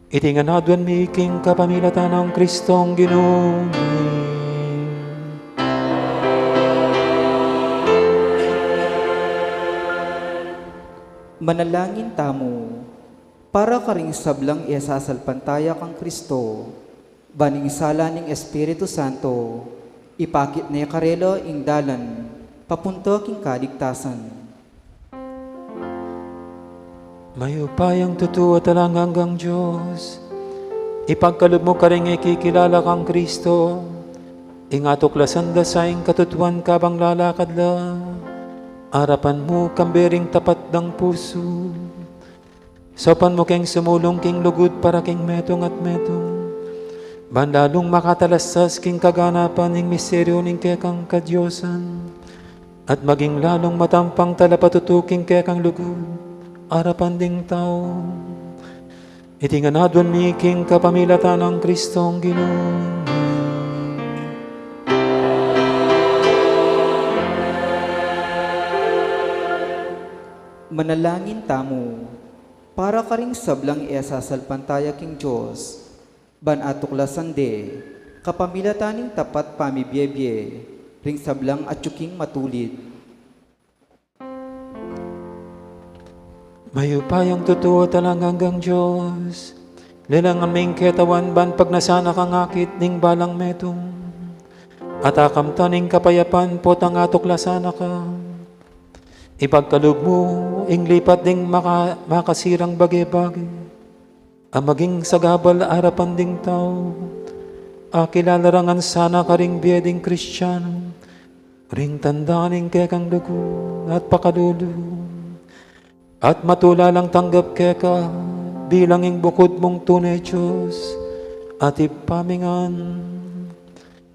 Iti nga na doon mi king kapamilatan ng Kristong Ginoo. Manalangin tamo, para ka ring sablang iasasalpantaya kang Kristo, baning sala ning Espiritu Santo, ipakit na karelo ing dalan, papunto king kaligtasan. Mayupayang totoo at hanggang Diyos, ipagkalob mo ka rin ikikilala kang Kristo, ingatuklasan da sa ing katutuan kabang lalakad la, arapan mo kambering tapat ng puso, sopan mo keng sumulong king lugod para king metong at metong, bandalong makatalasas king kaganapan ning misteryo ning kekang kadyosan, at maging lalong matampang talapatutuking kekang lugod, arapan ding tao. Iti nga na doon mi king kapamilatan ng Kristong Ginoo. Manalangin tamo, para ka ring sablang iasasalpantaya king Diyos, ban atuklasan de, kapamilataning tapat pamibiyebye, ring sablang atsuking matulid. Mayupayang totoo at hanggang Diyos, lilang aming ketawan ban pag nasana kang akit ning balang metong, at akamtaning kapayapan po tang atuklasana ka. Ipagkalog mo, ing lipat ding makasirang bagay-bagay, ang maging sagabal arapan ding tao, akilalarangan sana ka ring biyeding Kristiyano, ring tandaning kekang dugo at pakadulo, at matulalang tanggap keka bilang ing bukod mong tunay Diyos, at ipamingan,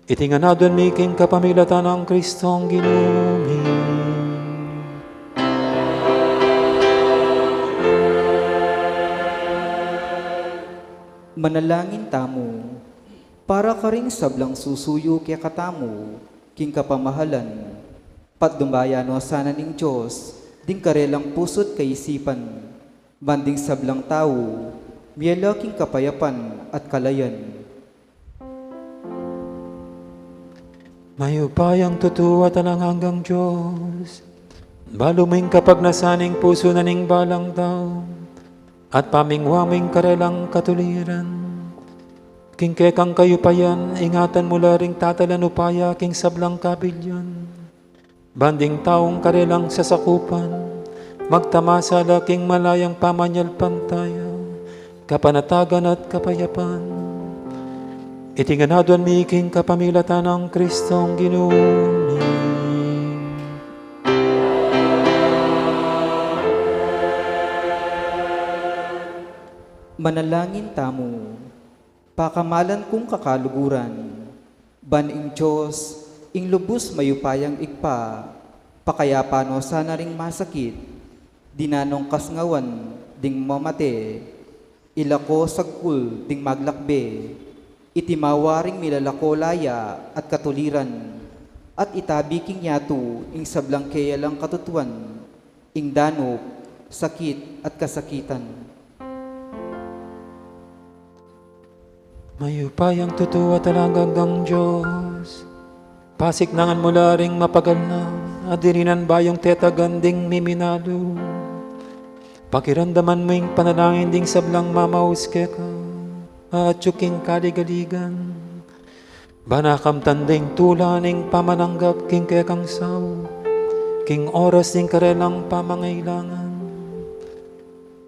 iti nga na doon miking kapamilatan ng Kristong Ginoo. Manalangin tamo, para ka ring sablang susuyo kaya katamo, king kapamahalan, patdumbayano sana ning Diyos, ding karelang pusot kaisipan, banding sablang tao, miyalaking kapayapan at kalayan. Mayupayang totoo at hanggang Diyos, baluming kapag nasaning puso na ning balang tao, at pamingwaming karelang katuliran, king kekang kayupayan, ingatan mula ring tatalan upaya king sablang kabilyan, banding taong karelang sasakupan, magtamasa laking malayang pamanyal pantaya, kapanatagan at kapayapan. Itinganadon miking kapamilatan ng Kristong Ginoo. Manalangin tamo, pakamalan kong kakaluguran, baning Diyos, ing lubos mayupayang ikpa, pakayapano sana ring masakit, dinanong kasngawan, ding mamate, ilako sagkul, ding maglakbe, itimawaring milalako laya at katuliran, at itabiking yato, ing sablang kaya lang katutuan, ing danop, sakit at kasakitan. Mayupayang totoo at talanggang Diyos, pasik nangan mula ring mapagal na, adirinan bayong tetaganding miminalo. Pakiramdaman mo yung panalangin ding sablang mamauske ka, at tsuking kaligaligan. Banakam tanding tulaning pamananggap king kekang saw, king oras ding karelang pamangailangan.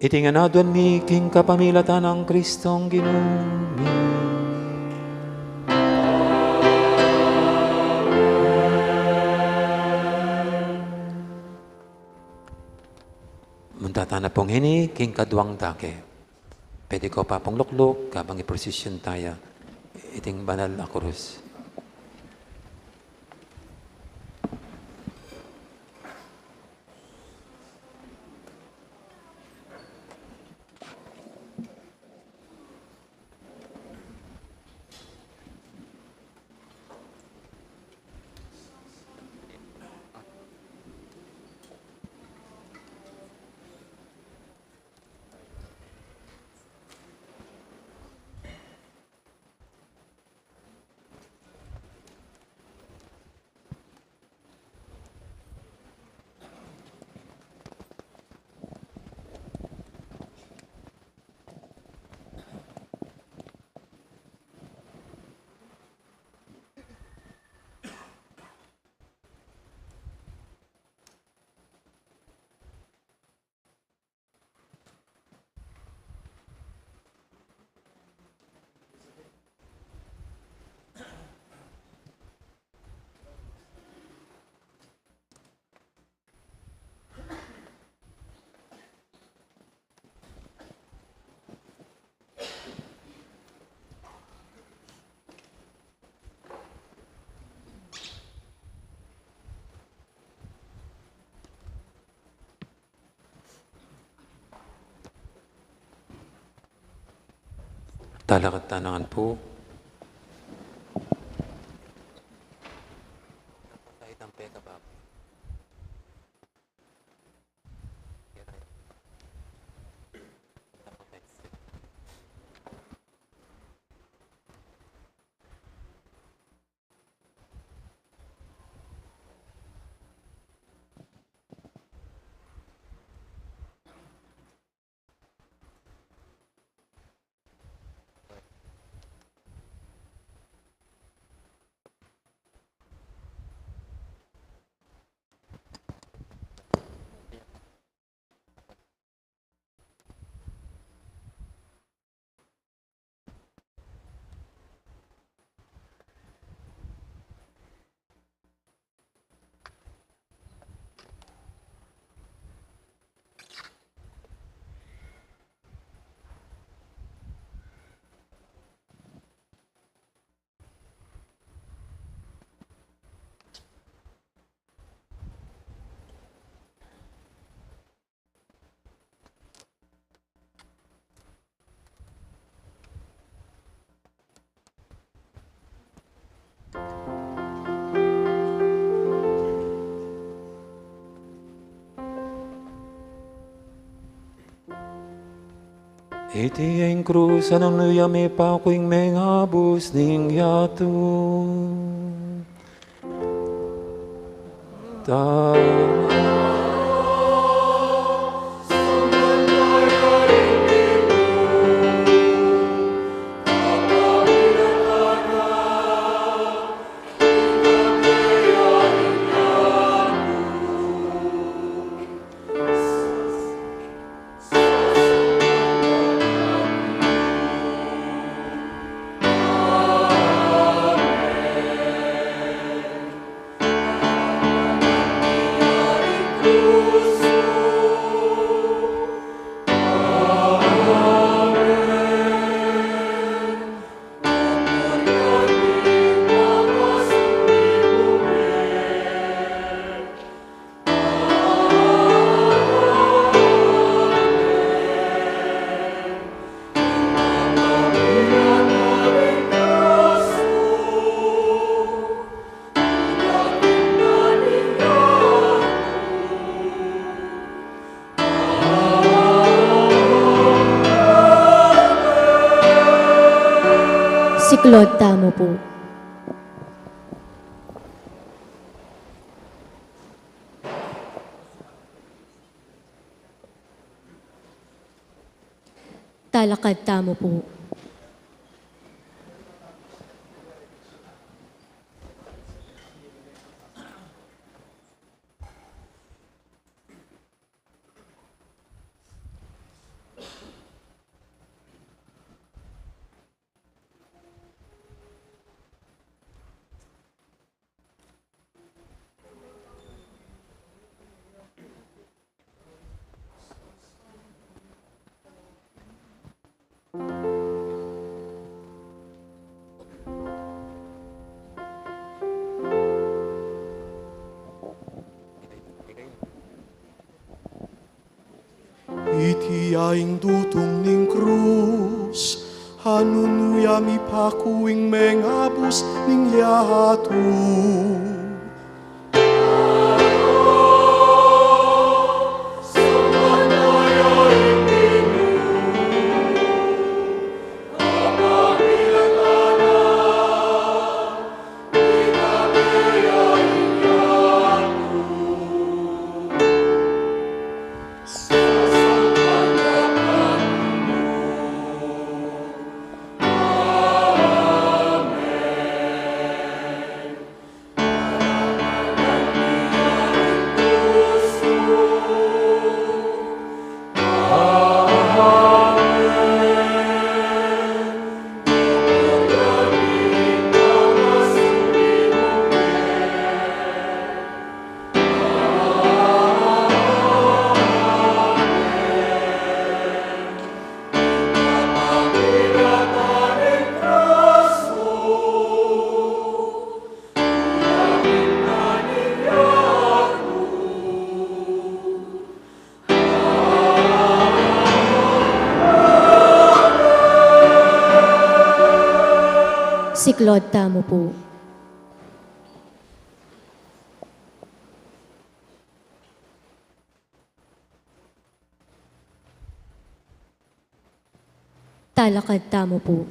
Itinganadon mi king kapamilatan ng Kristong Ginoo. Muntatana pong hini, king kadwang dake. Pwede ko pa pong lukluk, kabang iprosesyon tayo, iting banal na krus. Talakat tanangan po. Kahit ang peka ba? Iti ang krus anong nuyame pa kuing mengabus ning yato. Claude Tamo po. Talakad Tamo po. Itiyaing dutong ning krus, hanunuyami pakuing mengabus ning yatu. Si Claude Tamo po. Talakad Tamo po.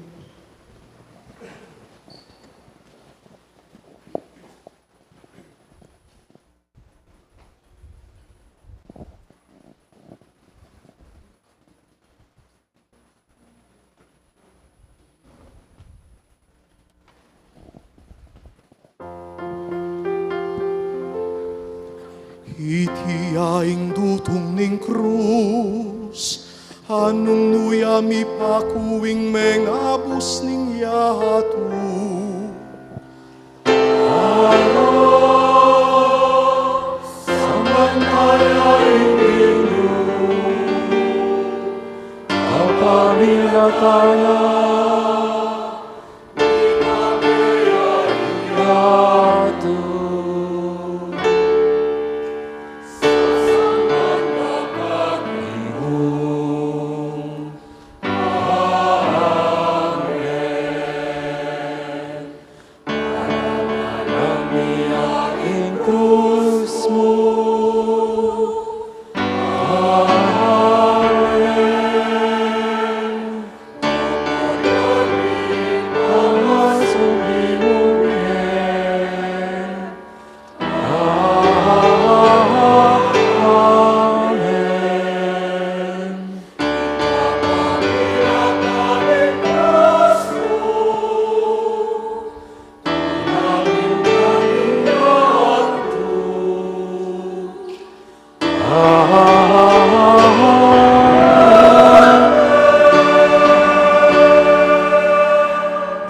Itiyaing dutong ning krus, anong nuyami pakuing mengabus ning yatu.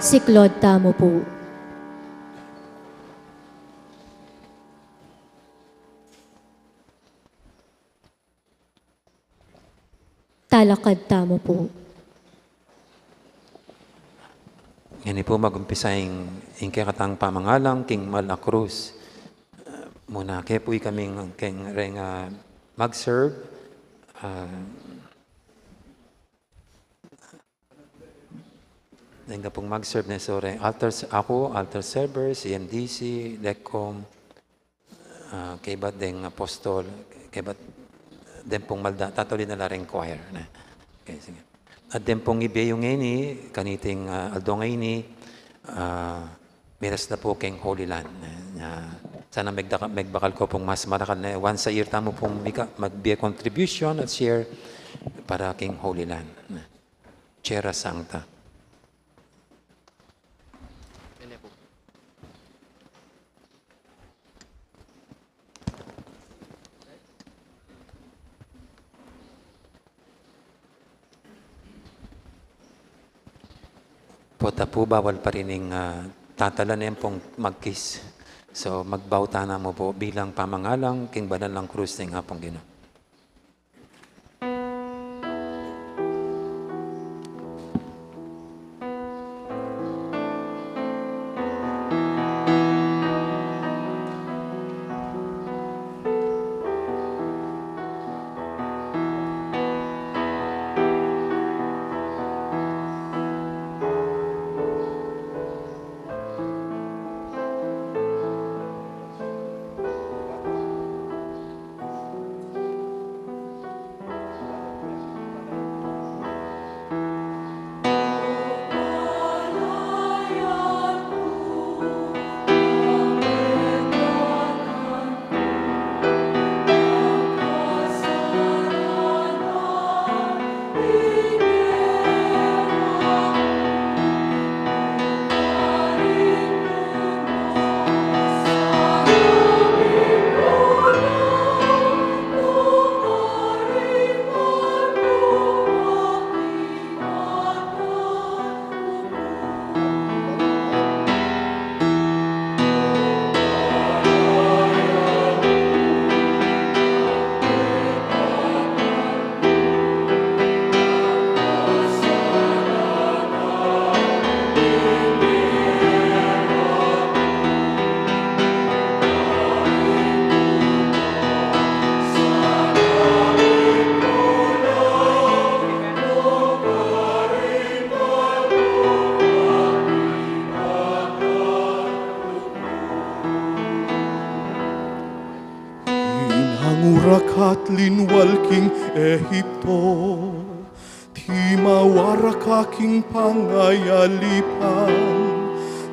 Si Claude Tamo po. Talakad Tamo po. Yan po mag-umpisa yung katang pamangalang King Malacruz. Muna, kaya po kaming king ring mag-serve. Then pong mag-serve na sore. Altar server, CMDC, LECOM, kay ba't ding apostol, kay ba't din pong malda, tatuloy na rin choir. Okay, sige. At din pong ibe yung ini, kaniting aldong ini, miras na po king Holy Land. Sana magbakal ko pong mas marakal na once a year tamo pong mag-be contribution at share para king Holy Land. Chera Sancta. Pota po, bawal pa rin yung tatala na yan pong mag-kiss. So, magbauta na mo po bilang pamangalang king banal ng krus ng hapong Ginoo. Inhangurakat linwal king Ehipto, ti mawara king pangayalipan,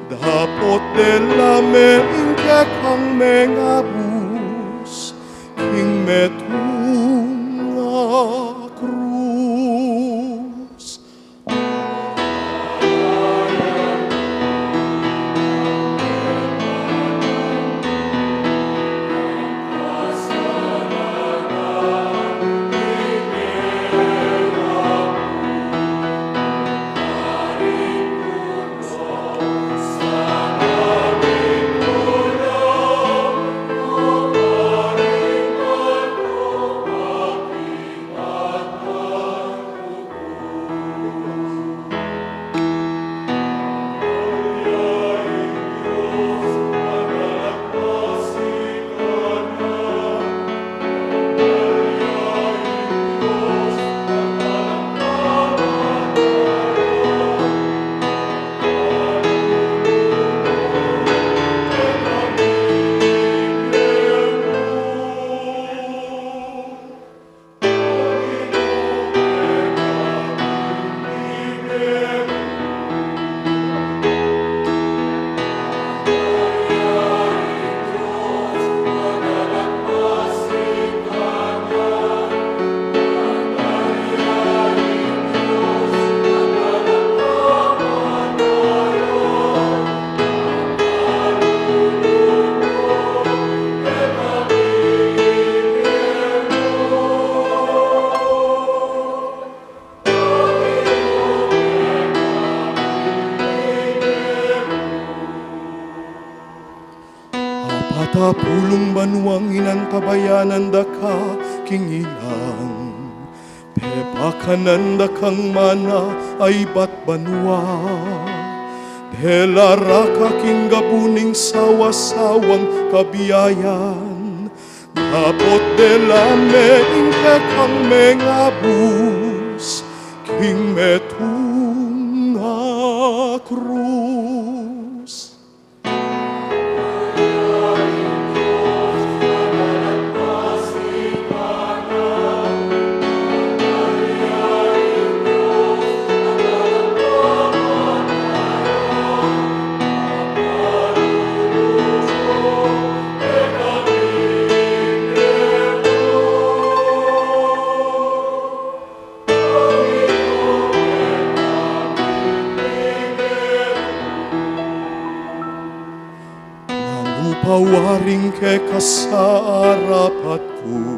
dapot delame ingke kang mengabus, king metunga krus. Patapulong banwang inantabayanan da ka king ilang, pepakanan da kang mana ay bat banwa, delara ka king gabuning sawa-sawang kabiyayan, kapot delame ingke kang mengabus, king metunga krus. keka sa arapat ko.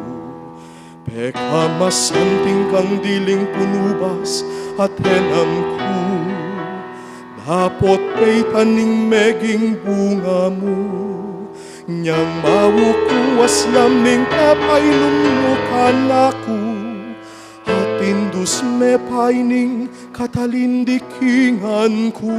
Peka masanting kang diling punubas at henam ko. Dapot kay taning meging bunga mo. Nyang mawukuwas laming kapay numukan ako. At indus me paining katalindikingan ko.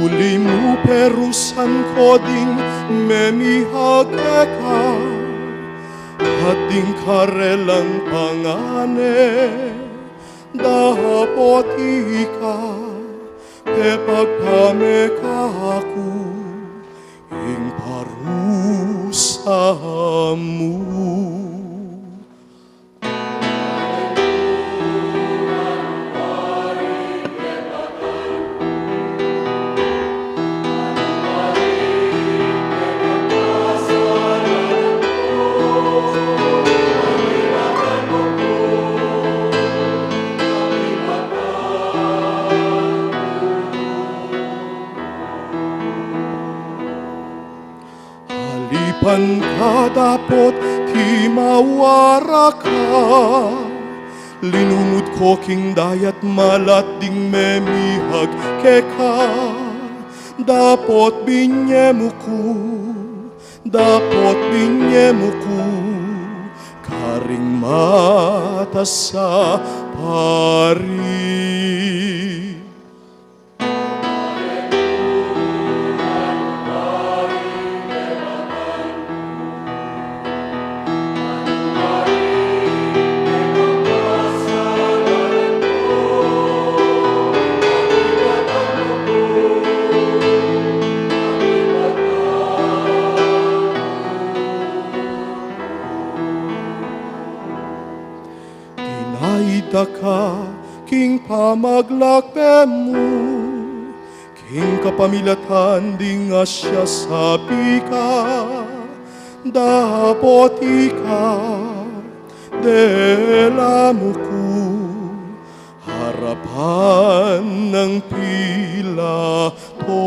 Uli mo perusan ko ding memihag ka at ding karelang pangane dapot ika ke pagpame ka ako ing parusa mo. Halipan ka dapot ti mawara ka. Linumod ko king dayat malat ding memihag keka. Dapot binyemo ko, dapot binyemo ko. Karing mata sa pari. Naida ka, king pamaglakpe mo, king kapamilatan di nga siya sabi ka, dapot ika, dela mo ko, harapan ng Pilato.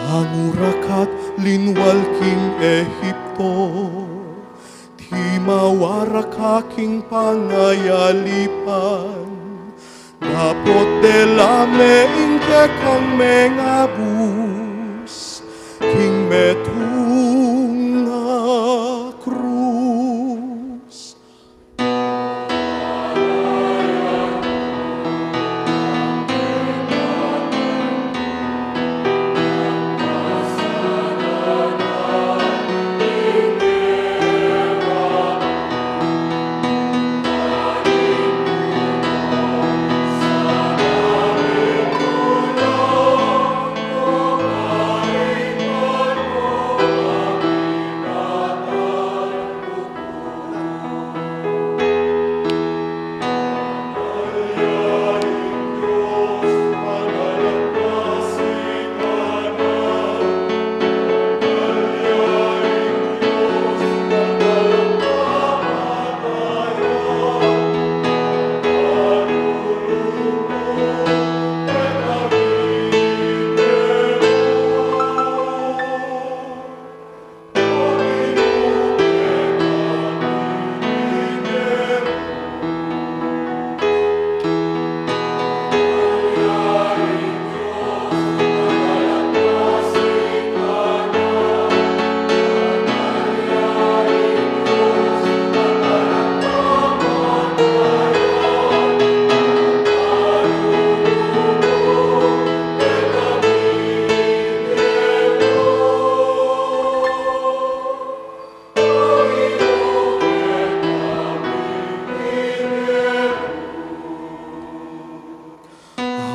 Mangurakat linwal king Ehipto, ti mawarak aking pangayalipan. Dapot delame ingke kang mengabus, king metunga krus.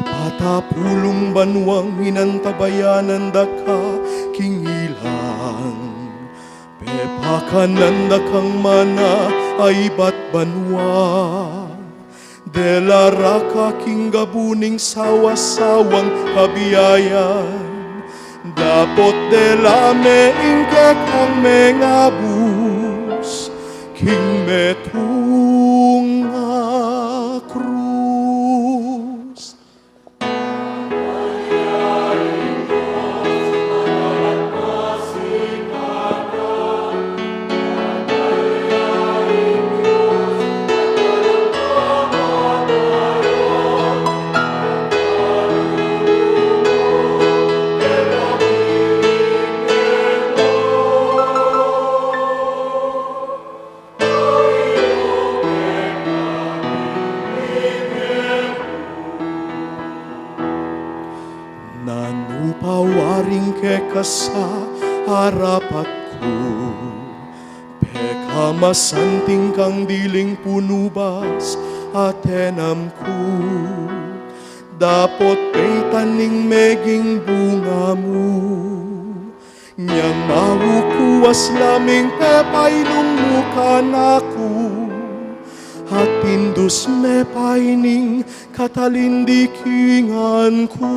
Patapulong banwang inantabayanan daka kingilang. Pepakan kang mana ay bat banwa. Delara king gabuning sawa-sawang kabiyayan. Dapot delame ingke kang mengabus, king metunga krus. Nanupawaring keka sa harapat ko, peka masanting kang diling punubas atenam ko. Dapot peng taning meging bunga mo, nyang maukuwas laming pepay lumukan ako. At pindus me paining katalindikingan ko.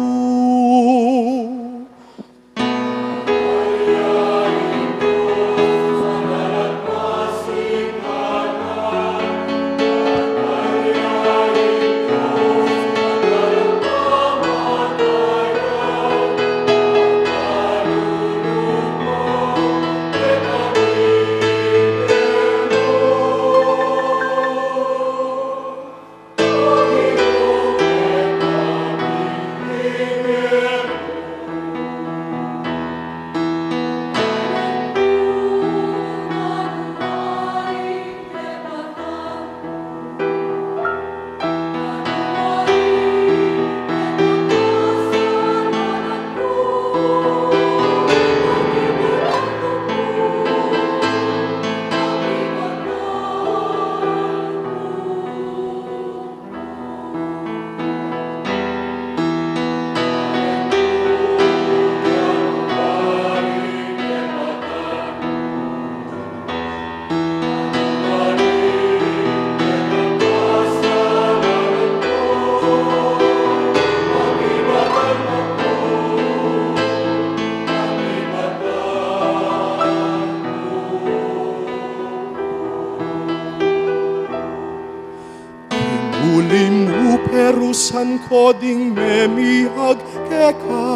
Ulimu perusan koding memihag keka,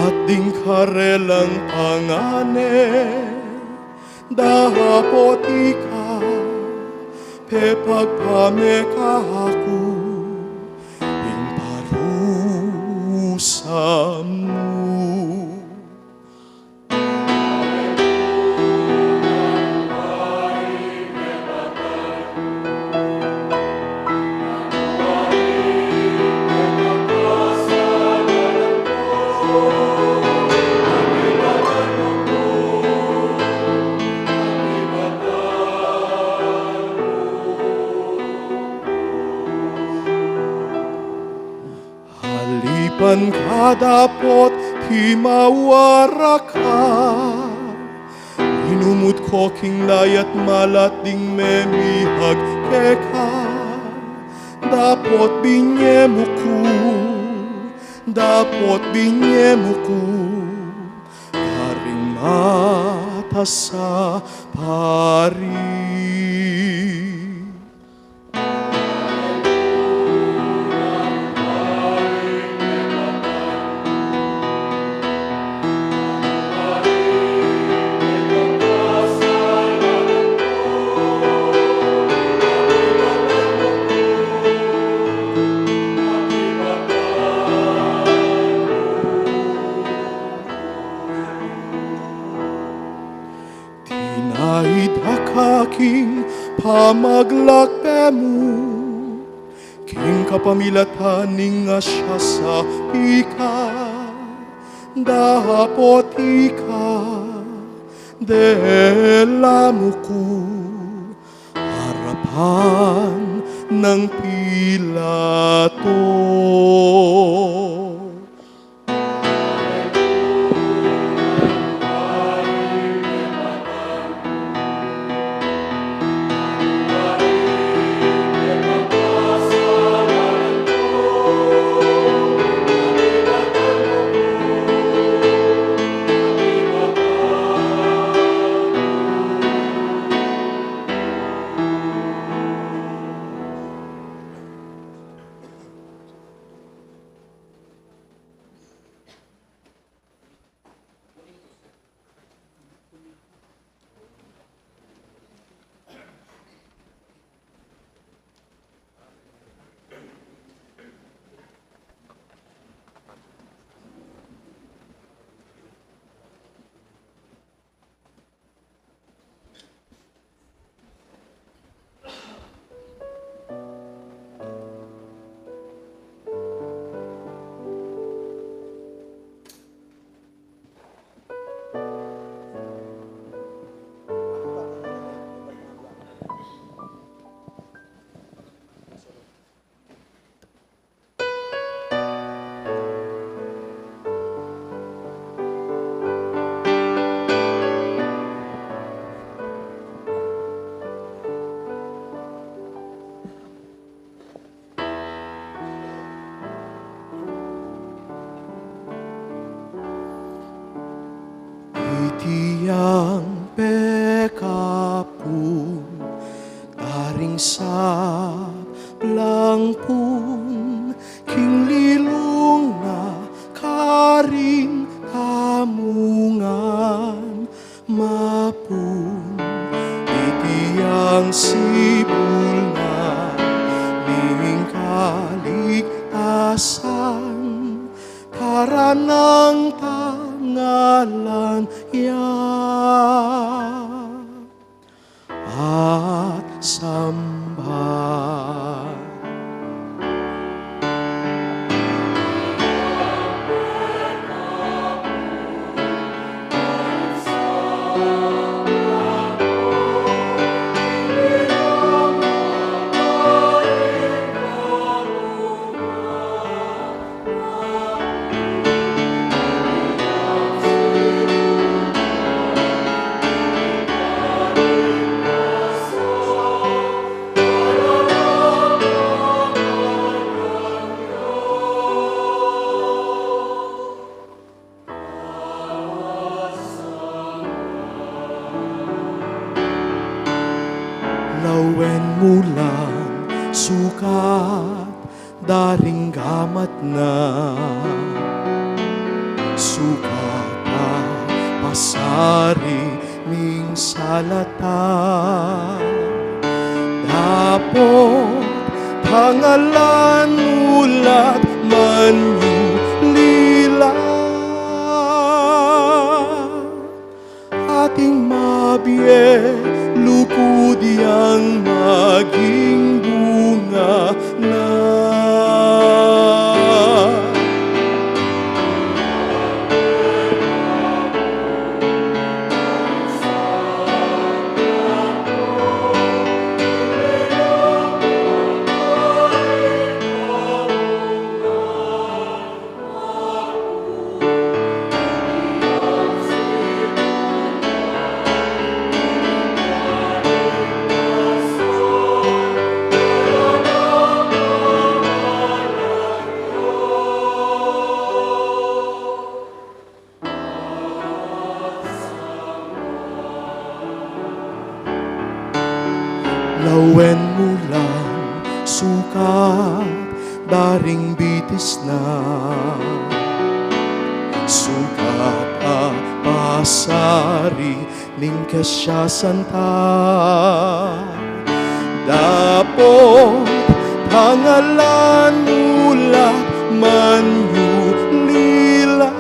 at ding karelang pangane dahapot ika pe pagpame kahaku ing parusamu. Halipan kadapot himawara ka, inumut ko king layat malat ding memihag keka, dapot binyemuku, karing mata sa pari. Tinahid hakaking pamaglakpemu, king kapamilataning asya sa pika, dahapot ika, delamuku, harapan ng Pilato. Itiyang pekapun, taring sa plangpun, king lilong na karing kamungan mapun. Itiyang sipul na ning kaligtasan, karanang ngalan ya at samba. Lawen mulang sukat daring gamat na sukata pasari ming salata dapot pangalan ulat manyulila ating mabiye lukod yang maging bunga na lawen mo lang sukat daring bitis na sukat a pasari ning kesya santa dapot pangalan ulat manyulila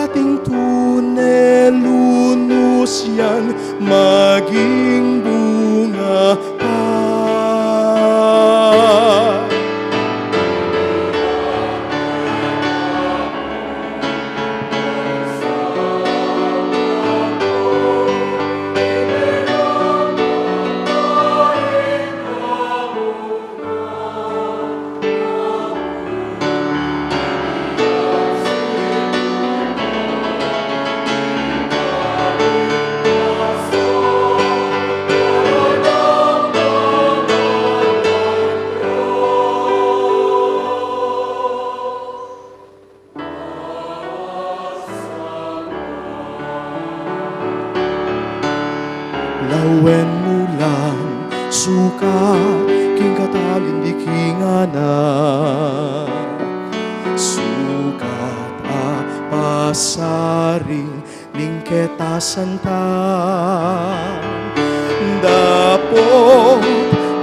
ating tunelunus yan maging bunga pa. Lawen mo lang sukat king katalin di kinganan sukat a pasaring ning ketasanta dapot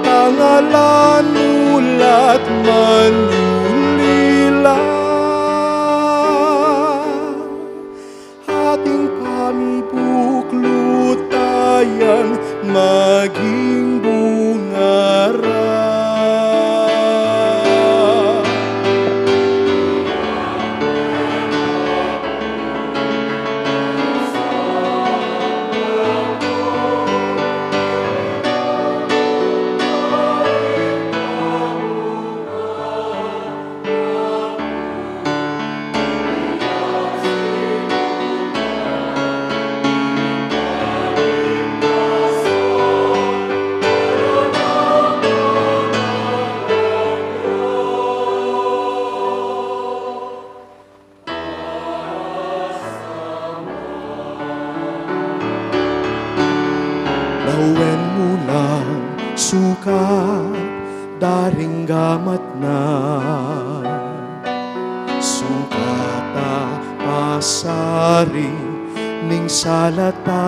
pangalan ulat manyulila ating pamibuklutayan maging bungara. Lawen mo lang sukat daring gamat na sukat a pasari ning salata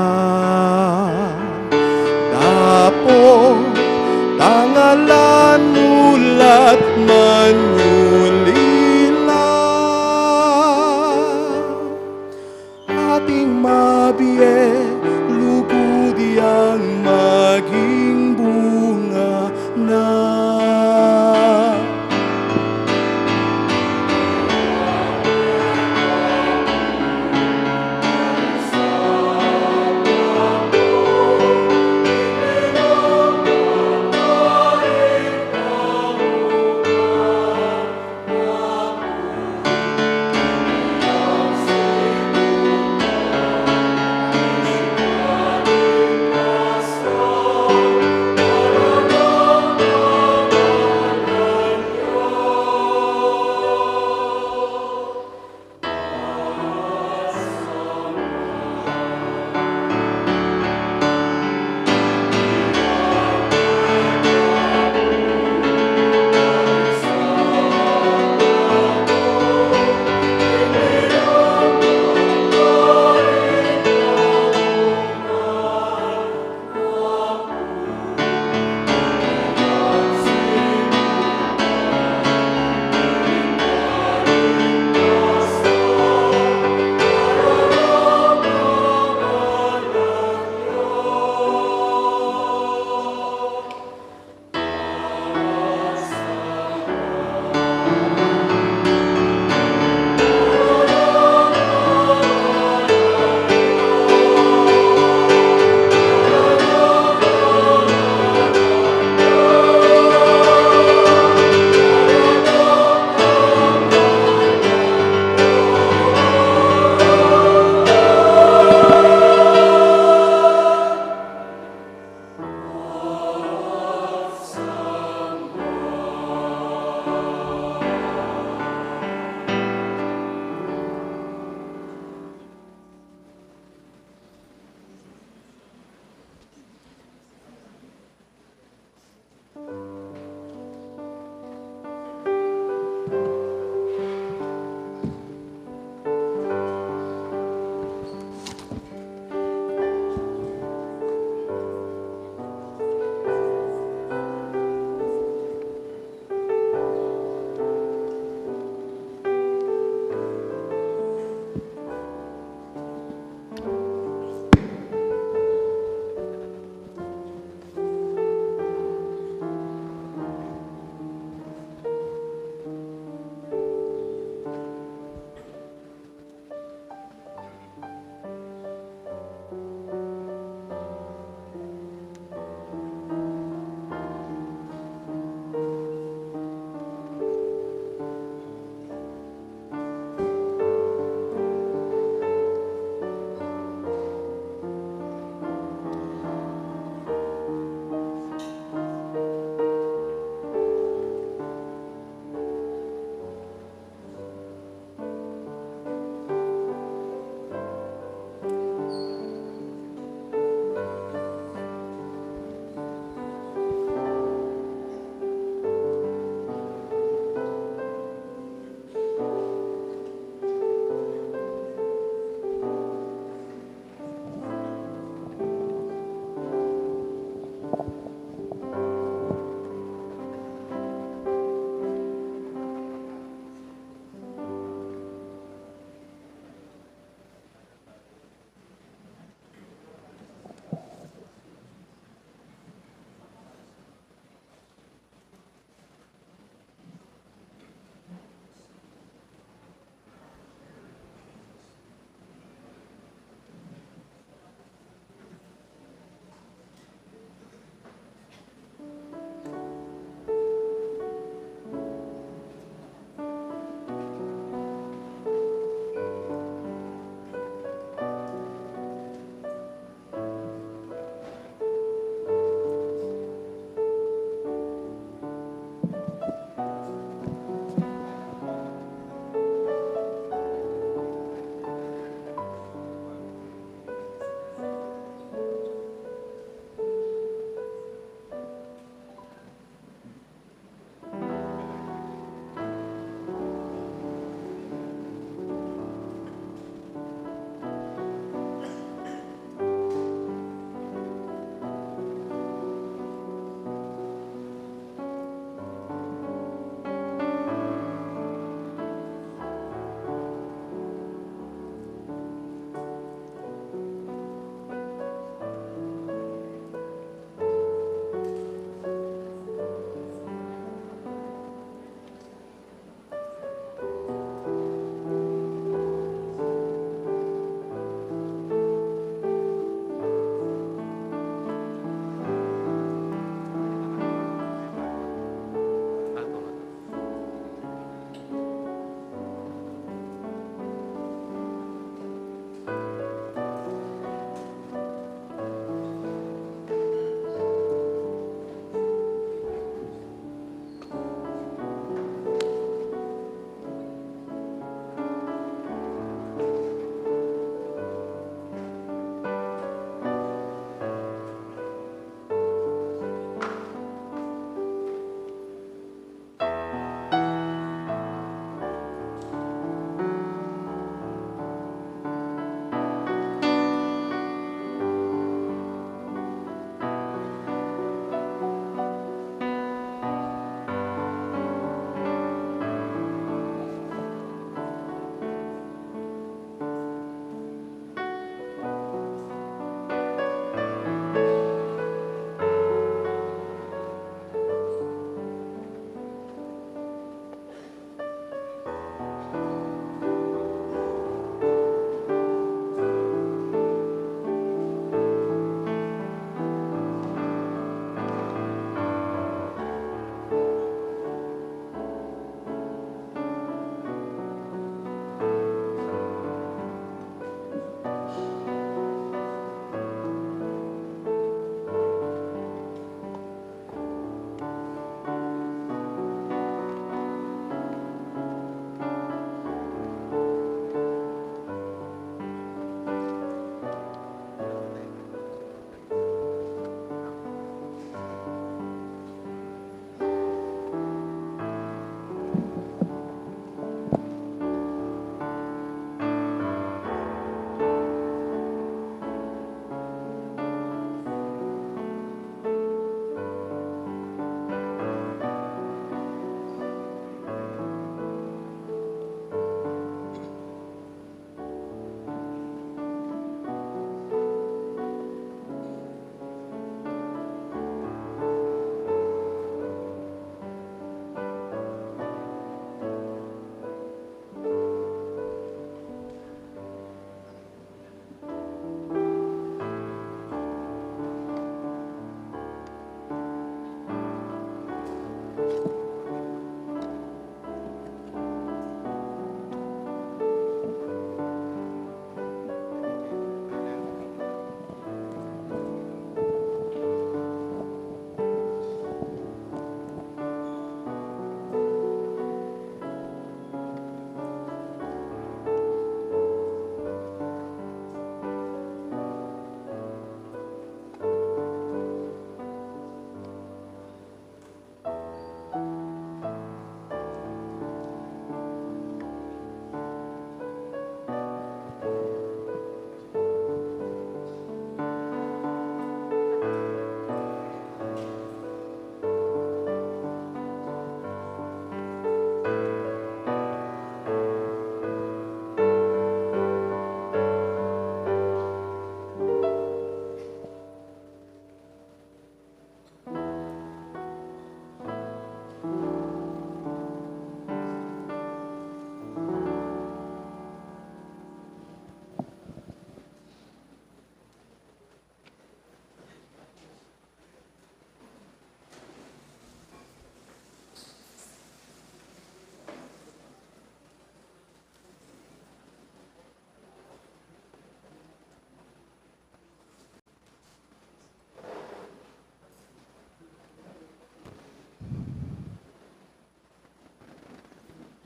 dapot tangalan ulat manyulila ating mabiye lugod yang maging bunga na.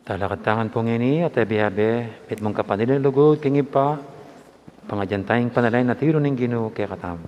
Talakatangan pong ini at ebihabe, pit mong kapanililugod, king ipa, pangadyantayang panalay na tiro ng Ginoo kaya katam.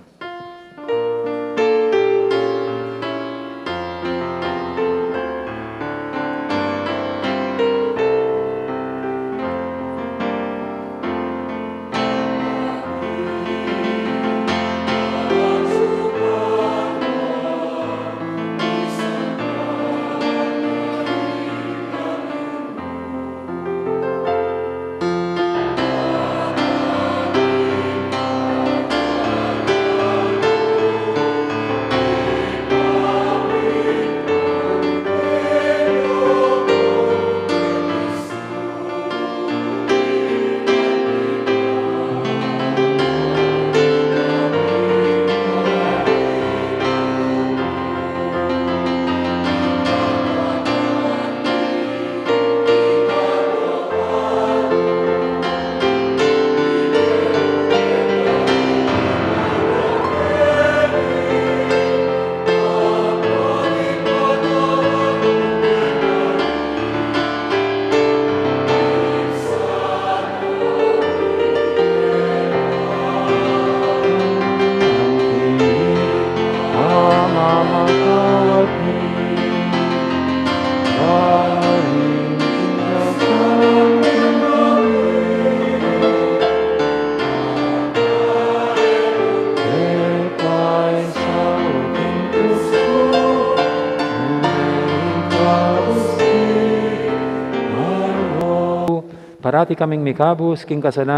Parati kaming mikabus, king kasalan.